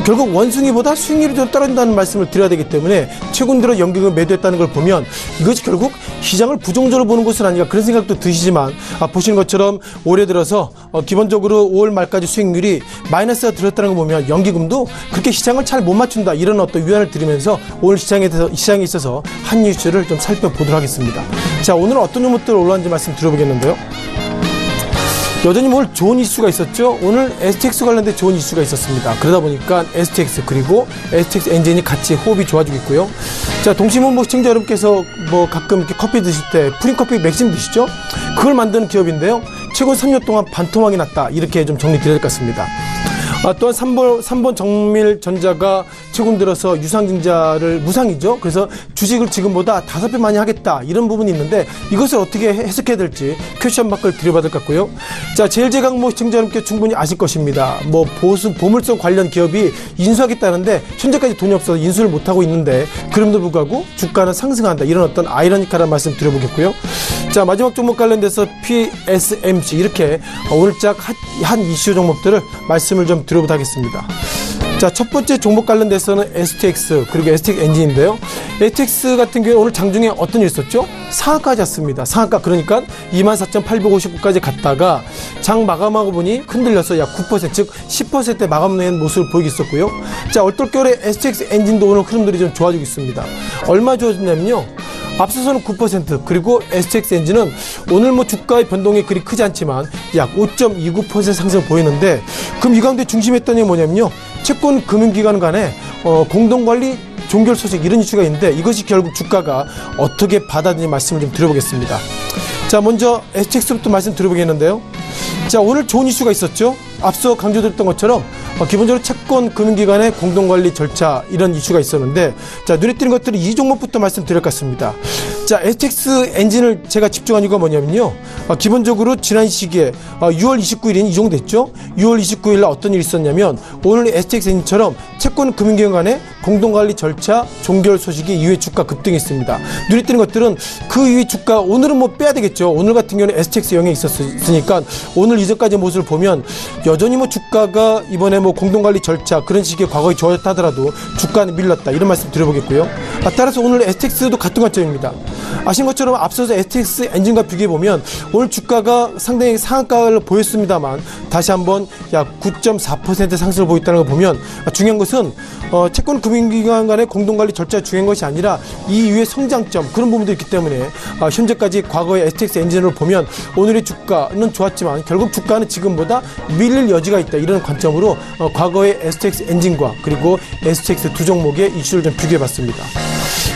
결국 원숭이보다 수익률이 더 떨어진다는 말씀을 드려야 되기 때문에 최근 들어 연기금을 매도했다는 걸 보면 이것이 결국 시장을 부정적으로 보는 것은 아닌가, 그런 생각도 드시지만 보시는 것처럼 올해 들어서 기본적으로 5월 말까지 수익률이 마이너스가 들었다는 걸 보면 연기금도 그렇게 시장을 잘 못 맞춘다, 이런 어떤 위안을 드리면서 오늘 시장에 있어서 한 이슈를 좀 살펴보도록 하겠습니다. 자, 오늘은 어떤 종목들 올라왔는지 말씀 드려보겠는데요. 여전히 오늘 좋은 이슈가 있었죠. 오늘 STX 관련된 좋은 이슈가 있었습니다. 그러다 보니까 STX 그리고 STX 엔진이 같이 호흡이 좋아지고 있고요. 자, 동시문 시청자 여러분께서 뭐 가끔 이렇게 커피 드실 때 프린커피 맥심 드시죠? 그걸 만드는 기업인데요. 최근 3년 동안 반토막이 났다. 이렇게 좀 정리드려야 될 것 같습니다. 또한 3번 정밀전자가 최근 들어서 유상증자를 무상이죠. 그래서 주식을 지금보다 5배 많이 하겠다. 이런 부분이 있는데 이것을 어떻게 해석해야 될지 퀘스천 마크를 드려봐야 될 것 같고요. 자, 제일제강 시청자 여러분께 충분히 아실 것입니다. 뭐 보물성 관련 기업이 인수하겠다는데 현재까지 돈이 없어서 인수를 못하고 있는데 그럼에도 불구하고 주가는 상승한다. 이런 어떤 아이러니컬한 말씀 드려보겠고요. 자, 마지막 종목 관련돼서 PSMC 이렇게 오늘짝 한 이슈 종목들을 말씀을 좀 드려보도록 하겠습니다. 자, 첫 번째 종목 관련돼서는 STX 그리고 STX 엔진인데요. STX 같은 경우에 오늘 장중에 어떤 일이 있었죠? 상한까지 왔습니다. 상한가 그러니까 24,859까지 갔다가 장 마감하고 보니 흔들려서 약 9% 즉 10%대 마감된 모습을 보이고 있었고요. 자, 얼떨결에 STX 엔진도 오늘 흐름들이 좀 좋아지고 있습니다. 얼마 좋아졌냐면요. 앞서서는 9% 그리고 STX 엔진은 오늘 뭐 주가의 변동이 그리 크지 않지만 약 5.29% 상승을 보이는데 그럼 이 가운데 중심했던 게 뭐냐면요. 채권 금융기관 간에 공동관리 종결 소식 이런 이슈가 있는데 이것이 결국 주가가 어떻게 받아들이는 말씀을 좀 드려보겠습니다. 자, 먼저 STX부터 말씀 드려보겠는데요. 자, 오늘 좋은 이슈가 있었죠. 앞서 강조드렸던 것처럼 기본적으로 채권 금융기관의 공동관리 절차 이런 이슈가 있었는데 자, 눈에 띄는 것들이 이 종목부터 말씀드릴 것 같습니다. 자, STX 엔진을 제가 집중한 이유가 뭐냐면요. 기본적으로 지난 시기에 6월 29일인 이 정도 됐죠. 6월 29일 날 어떤 일이 있었냐면 오늘 STX 엔진처럼 채권 금융기관 간의 공동관리 절차 종결 소식이 이후에 주가 급등했습니다. 눈에 띄는 것들은 그 이후에 주가 오늘은 뭐 빼야 되겠죠. 오늘 같은 경우는 STX 영향이 있었으니까 오늘 이전까지의 모습을 보면 여전히 뭐 주가가 이번에 뭐 공동관리 절차 그런 식의 과거에 좋았다 하더라도 주가는 밀렸다 이런 말씀 드려보겠고요. 따라서 오늘 STX도 같은 관점입니다. 아신 것처럼 앞서서 STX 엔진과 비교해보면 오늘 주가가 상당히 상한가를 보였습니다만 다시 한번 약 9.4% 상승을 보였다는 걸 보면 중요한 것은 채권 금융기관 간의 공동관리 절차가 중요한 것이 아니라 이 이후의 성장점 그런 부분도 있기 때문에 현재까지 과거의 STX 엔진을 보면 오늘의 주가는 좋았지만 결국 주가는 지금보다 밀릴 여지가 있다 이런 관점으로 과거의 STX 엔진과 그리고 STX 두 종목의 이슈를 좀 비교해봤습니다.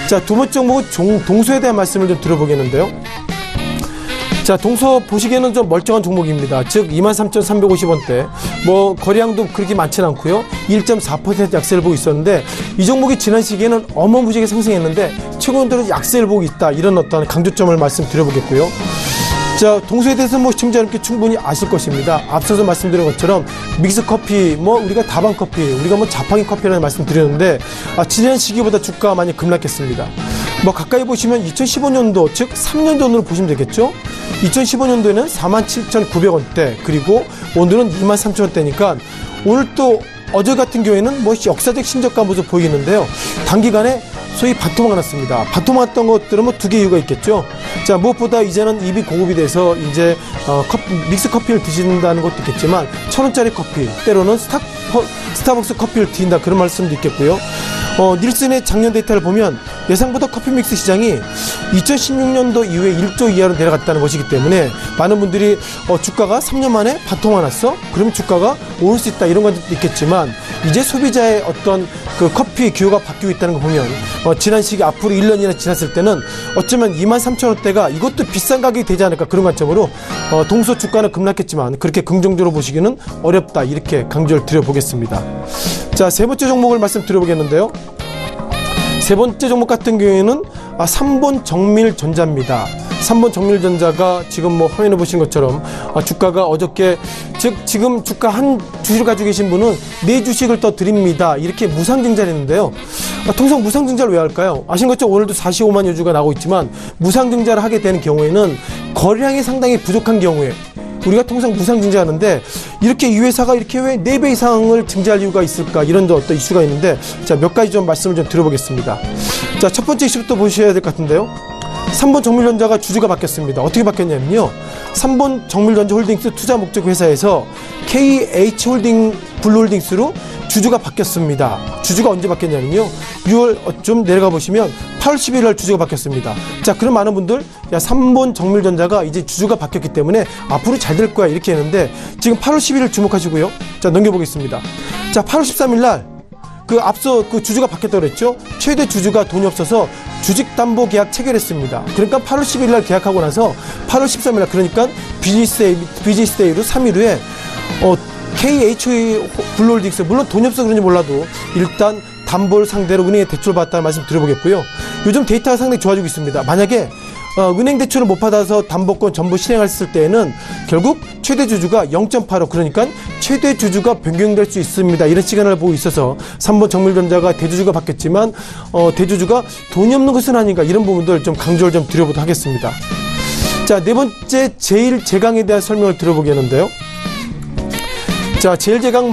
자, 두 번째 종목은 동소에 대한 말씀을 좀 들어보겠는데요. 자, 동서 보시기에는 좀 멀쩡한 종목입니다. 즉 23,350원대 뭐 거래량도 그렇게 많지는 않고요. 1.4% 약세를 보고 있었는데 이 종목이 지난 시기에는 어마무지하게 상승했는데 최근 들어 약세를 보고 있다 이런 어떤 강조점을 말씀드려보겠고요. 자, 동서에 대해서 뭐 시청자님께 충분히 아실 것입니다. 앞서서 말씀드린 것처럼 믹스 커피, 뭐 우리가 다방 커피, 우리가 뭐 자판기 커피라는 말씀드렸는데 지난 시기보다 주가가 많이 급락했습니다. 뭐 가까이 보시면 2015년도 즉 3년 전으로 보시면 되겠죠. 2015년도에는 47,900원대 그리고 오늘은 23,000원대니까 오늘 또 어제 같은 경우에는 뭐 역사적 신저가 모습 보이는데요. 단기간에 소위 반토막 났습니다. 반토막 났던 것들은 뭐 두 개 이유가 있겠죠. 자, 무엇보다 이제는 입이 공급이 돼서 이제 믹스 커피를 드신다는 것도 있겠지만 1,000원짜리 커피 때로는 스타벅스 커피를 드신다 그런 말씀도 있겠고요. 닐슨의 작년 데이터를 보면 예상보다 커피 믹스 시장이 2016년도 이후에 1조 이하로 내려갔다는 것이기 때문에 많은 분들이 주가가 3년 만에 반토막 났어? 그러면 주가가 오를 수 있다 이런 것도 있겠지만 이제 소비자의 어떤 그 커피 기호가 바뀌고 있다는 거 보면 지난 시기 앞으로 1년이나 지났을 때는 어쩌면 23,000원대가 이것도 비싼 가격이 되지 않을까 그런 관점으로 동서 주가는 급락했지만 그렇게 긍정적으로 보시기는 어렵다 이렇게 강조를 드려보겠습니다. 자, 세 번째 종목을 말씀드려보겠는데요. 세 번째 종목 같은 경우에는 3번 정밀전자입니다. 3번 정밀전자가 지금 뭐 화면에 보신 것처럼 주가가 어저께 즉 지금 주가 한 주식을 가지고 계신 분은 네 주식을 더 드립니다. 이렇게 무상증자를 했는데요. 통상 무상증자를 왜 할까요? 아신 것처럼 오늘도 45만 여주가 나오고 있지만 무상증자를 하게 되는 경우에는 거래량이 상당히 부족한 경우에 우리가 통상 무상증자하는데 이렇게 이 회사가 이렇게 왜 4배 이상을 증자할 이유가 있을까 이런 어떤 이슈가 있는데 자, 몇 가지 좀 말씀을 좀 드려보겠습니다. 자, 첫 번째 이슈부터 보셔야 될 것 같은데요. 3번 정밀전자가 주주가 바뀌었습니다. 어떻게 바뀌었냐면요. 3번 정밀전자 홀딩스 투자 목적 회사에서 KH 블루홀딩스로 주주가 바뀌었습니다. 주주가 언제 바뀌었냐면요. 6월 좀 내려가 보시면 8월 11일 날 주주가 바뀌었습니다. 자, 그럼 많은 분들 야 3번 정밀전자가 이제 주주가 바뀌었기 때문에 앞으로 잘 될 거야 이렇게 했는데 지금 8월 11일 주목하시고요. 자, 넘겨보겠습니다. 자, 8월 13일 날 그 앞서 그 주주가 바뀌었다고 그랬죠. 최대 주주가 돈이 없어서 주식담보계약 체결했습니다. 그러니까 8월 10일 날 계약하고 나서 8월 13일 날 그러니까 비즈니스데이로 3일 후에 KHA 블루홀딩스 물론 돈이 없어 그런지 몰라도 일단 담보를 상대로 은행에 대출을 받았다는 말씀 드려보겠고요. 요즘 데이터가 상당히 좋아지고 있습니다. 만약에 은행 대출을 못 받아서 담보권 전부 실행했을 때에는 결국 최대 주주가 0.85 그러니까 최대 주주가 변경될 수 있습니다. 이런 시간을 보고 있어서 3번 정밀전자가 대주주가 바뀌었지만 대주주가 돈이 없는 것은 아닌가 이런 부분들 좀 강조를 좀 드려보도록 하겠습니다. 자, 네 번째 제일제강에 대한 설명을 들어보겠는데요. 자, 제일제강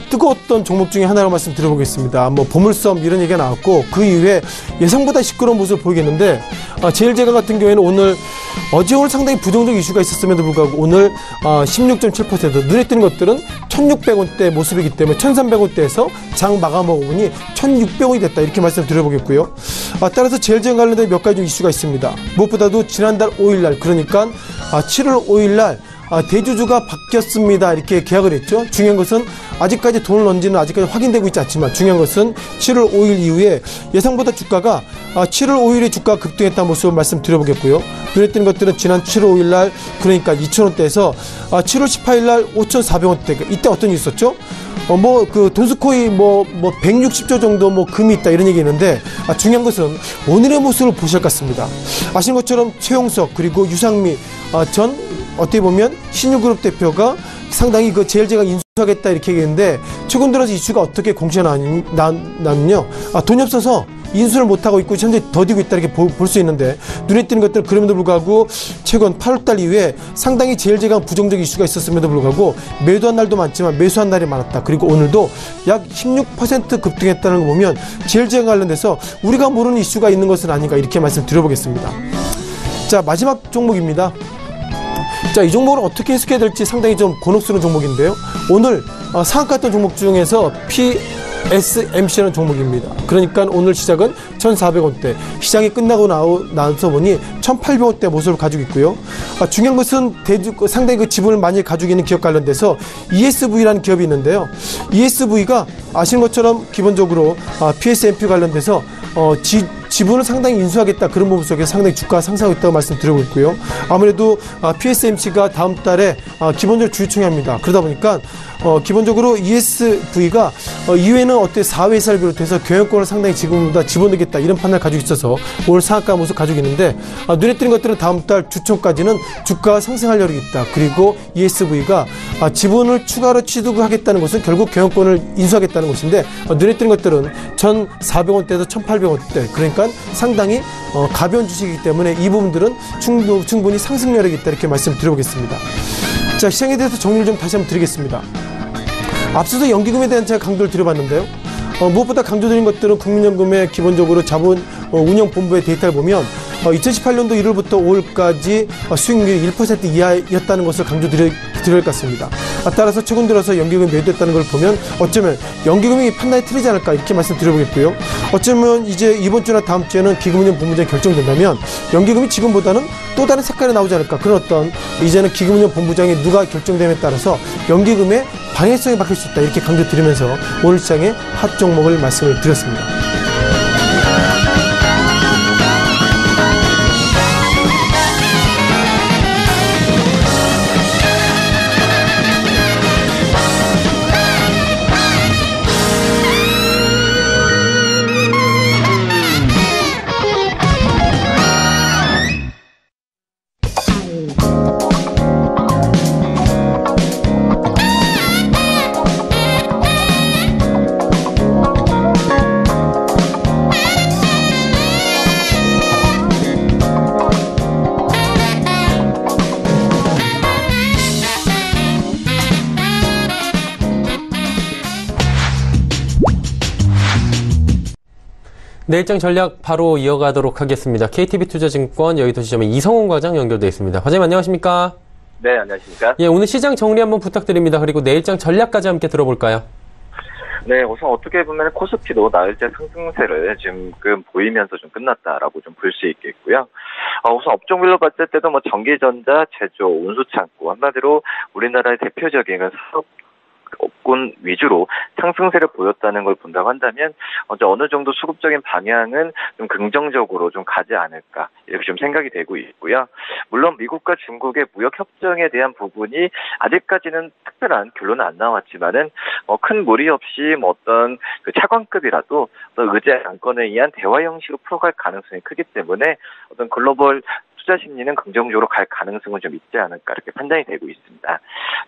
뜨거웠던 종목 중에 하나로 말씀 드려보겠습니다. 보물섬 이런 얘기가 나왔고 그 이후에 예상보다 시끄러운 모습을 보이겠는데 제일제강 같은 경우에는 어제 오늘 상당히 부정적 이슈가 있었음에도 불구하고 오늘 16.7% 눈에 띄는 것들은 1,600원대 모습이기 때문에 1,300원대에서 장 마감하고보니 1,600원이 됐다 이렇게 말씀 드려보겠고요. 따라서 제일제강 관련된 몇 가지 좀 이슈가 있습니다. 무엇보다도 지난달 5일날 그러니까 7월 5일날 대주주가 바뀌었습니다. 이렇게 계약을 했죠. 중요한 것은 아직까지 돈을 넣은지는 아직까지 확인되고 있지 않지만 중요한 것은 7월 5일 이후에 예상보다 주가가 7월 5일에 주가가 급등했다는 모습을 말씀드려보겠고요. 눈에 띄는 것들은 지난 7월 5일 날 그러니까 2,000원대에서 7월 18일 날 5,400원대 이때 어떤 일이 있었죠? 돈스코이 160조 정도 금이 있다 이런 얘기 있는데 중요한 것은 오늘의 모습을 보실 것 같습니다. 아시는 것처럼 최용석 그리고 유상미 전 어떻게 보면 신유그룹 대표가 상당히 그 제일제강 인수하겠다 이렇게 얘기했는데 최근 들어서 이슈가 어떻게 공시가 나면요. 돈이 없어서 인수를 못하고 있고 현재 더디고 있다 이렇게 볼 수 있는데 눈에 띄는 것들 그럼에도 불구하고 최근 8월달 이후에 상당히 제일제강 부정적 이슈가 있었음에도 불구하고 매도한 날도 많지만 매수한 날이 많았다. 그리고 오늘도 약 16% 급등했다는 거 보면 제일제강 관련돼서 우리가 모르는 이슈가 있는 것은 아닌가 이렇게 말씀드려보겠습니다. 자, 마지막 종목입니다. 자, 이 종목을 어떻게 해석해야 될지 상당히 좀 곤혹스러운 종목인데요. 오늘 상한가 종목 중에서 PSMC라는 종목입니다. 그러니까 오늘 시작은 1,400원대, 시장이 끝나고 나서 보니 1,800원대 모습을 가지고 있고요. 중요한 것은 상당히 그 지분을 많이 가지고 있는 기업 관련돼서 ESV라는 기업이 있는데요. ESV가 아시는 것처럼 기본적으로 PSMP 관련돼서 지분을 상당히 인수하겠다 그런 부분 속에서 상당히 주가가 상승하고 있다고 말씀드리고 있고요. 아무래도 PSMC가 다음 달에 기본적으로 주주총회합니다. 그러다 보니까 기본적으로 ESV가 이후에는 어때 사회사를 비롯해서 경영권을 상당히 지금보다 집어넣겠다 이런 판단을 가지고 있어서 오늘 상한가 모습 가지고 있는데 눈에 띄는 것들은 다음 달 주총까지는 주가가 상승할 여력이 있다. 그리고 ESV가 지분을 추가로 취득하겠다는 것은 결국 경영권을 인수하겠다는 것인데 눈에 띄는 것들은 1,400원대에서 1,800원대 그러니까 상당히 가벼운 주식이기 때문에 이 부분들은 충분히 상승 여력이 있다 이렇게 말씀드려보겠습니다. 자, 시장에 대해서 정리를 좀 다시 한번 드리겠습니다. 앞서서 연기금에 대한 제가 강조를 드려봤는데요. 무엇보다 강조드린 것들은 국민연금의 기본적으로 자본 운영본부의 데이터를 보면 2018년도 1월부터 5월까지 수익률이 1% 이하였다는 것을 강조드릴 것 같습니다. 따라서 최근 들어서 연기금이 매도했다는 걸 보면 어쩌면 연기금이 판단이 틀리지 않을까 이렇게 말씀드려보겠고요. 어쩌면 이제 이번 주나 다음 주에는 기금운용본부장이 결정된다면 연기금이 지금보다는 또 다른 색깔이 나오지 않을까 그런 이제는 기금운용본부장이 누가 결정됨에 따라서 연기금의 방향성이 바뀔 수 있다 이렇게 강조드리면서 오늘 시장의 핫 종목을 말씀을 드렸습니다. 내일장 전략 바로 이어가도록 하겠습니다. KTB투자증권 여의도지점의 이성훈 과장 연결되어 있습니다. 과장님 안녕하십니까? 네, 안녕하십니까? 예, 오늘 시장 정리 한번 부탁드립니다. 그리고 내일장 전략까지 함께 들어볼까요? 네, 우선 어떻게 보면 코스피도 나흘째 상승세를 지금 보이면서 좀 끝났다라고 좀 볼 수 있겠고요. 우선 업종별로 봤을 때도 전기전자, 제조, 운수창고 한마디로 우리나라의 대표적인 사업 업군 위주로 상승세를 보였다는 걸 본다고 한다면 어느 정도 수급적인 방향은 좀 긍정적으로 좀 가지 않을까 이렇게 좀 생각이 되고 있고요. 물론 미국과 중국의 무역 협정에 대한 부분이 아직까지는 특별한 결론은 안 나왔지만은 큰 무리 없이 어떤 그 차관급이라도 어떤 의제 안건에 의한 대화 형식으로 풀어갈 가능성이 크기 때문에 어떤 글로벌 투자 심리는 긍정적으로 갈 가능성은 좀 있지 않을까 이렇게 판단이 되고 있습니다.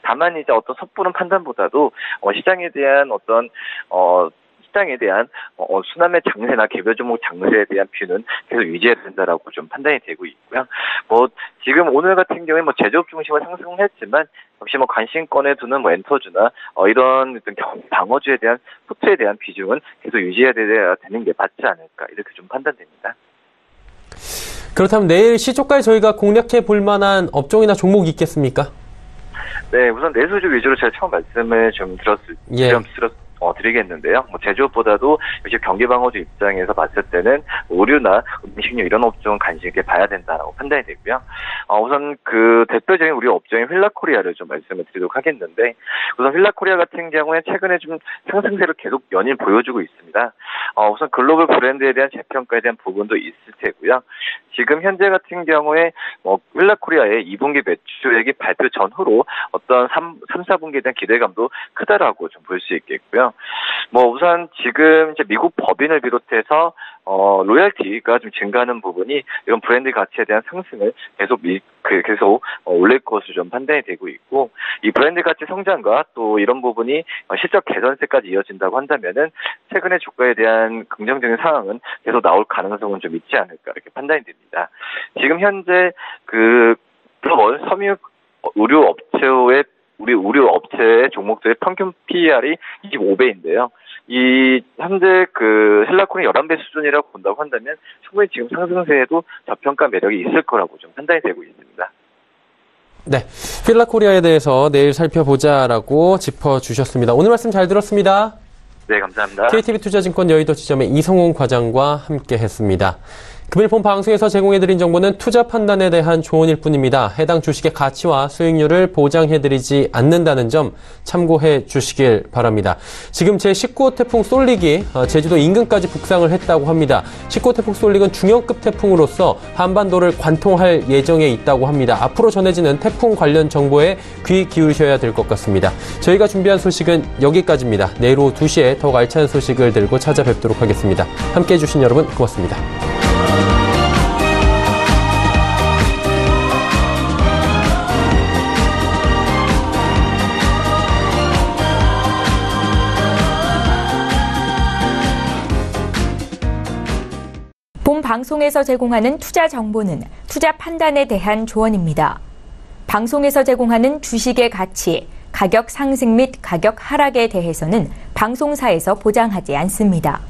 다만 이제 어떤 섣부른 판단보다도 시장에 대한 수남의 장세나 개별 종목 장세에 대한 뷰는 계속 유지해야 된다라고 좀 판단이 되고 있고요. 지금 오늘 같은 경우에 제조업 중심으로 상승했지만 역시 관심권에 두는 엔터주나 이런 어떤 방어주에 대한 푸트에 대한 비중은 계속 유지해야 되는 게 맞지 않을까 이렇게 좀 판단됩니다. 그렇다면 내일 시초가에 저희가 공략해 볼 만한 업종이나 종목이 있겠습니까? 네, 우선 내수주 위주로 제가 처음 말씀을 좀 드리겠는데요. 제조업보다도 역시 경기방어주 입장에서 봤을 때는 의류나 음식료 이런 업종은 관심 있게 봐야 된다라고 판단이 되고요. 우선 그 대표적인 우리 업종인 휠라코리아를 좀 말씀을 드리도록 하겠는데, 우선 휠라코리아 같은 경우에 최근에 좀 상승세를 계속 연일 보여주고 있습니다. 우선 글로벌 브랜드에 대한 재평가에 대한 부분도 있을 테고요. 지금 현재 같은 경우에 휠라코리아의 2분기 매출액이 발표 전후로 어떤 3, 4분기에 대한 기대감도 크다라고 좀 볼 수 있겠고요. 우선 지금 이제 미국 법인을 비롯해서 로열티가 좀 증가하는 부분이 이런 브랜드 가치에 대한 상승을 계속 올릴 것으로 좀 판단이 되고 있고, 이 브랜드 가치 성장과 또 이런 부분이 실적 개선세까지 이어진다고 한다면은 최근의 주가에 대한 긍정적인 상황은 계속 나올 가능성은 좀 있지 않을까 이렇게 판단이 됩니다. 지금 현재 그 글로벌 섬유 의류 업체의 종목들의 평균 PER이 25배인데요. 이 현재 그 힐라코리아 11배 수준이라고 본다고 한다면 충분히 지금 상승세에도 저평가 매력이 있을 거라고 좀 판단이 되고 있습니다. 네, 휠라코리아에 대해서 내일 살펴보자라고 짚어주셨습니다. 오늘 말씀 잘 들었습니다. 네, 감사합니다. KTB투자증권 여의도 지점의 이성훈 과장과 함께했습니다. 금일 본 방송에서 제공해드린 정보는 투자 판단에 대한 조언일 뿐입니다. 해당 주식의 가치와 수익률을 보장해드리지 않는다는 점 참고해 주시길 바랍니다. 지금 제19호 태풍 쏠릭이 제주도 인근까지 북상을 했다고 합니다. 19호 태풍 쏠릭은 중형급 태풍으로서 한반도를 관통할 예정에 있다고 합니다. 앞으로 전해지는 태풍 관련 정보에 귀 기울이셔야 될 것 같습니다. 저희가 준비한 소식은 여기까지입니다. 내일 오후 2시에 더욱 알찬 소식을 들고 찾아뵙도록 하겠습니다. 함께해 주신 여러분 고맙습니다. 본 방송에서 제공하는 투자 정보는 투자 판단에 대한 조언입니다. 방송에서 제공하는 주식의 가치, 가격 상승 및 가격 하락에 대해서는 방송사에서 보장하지 않습니다.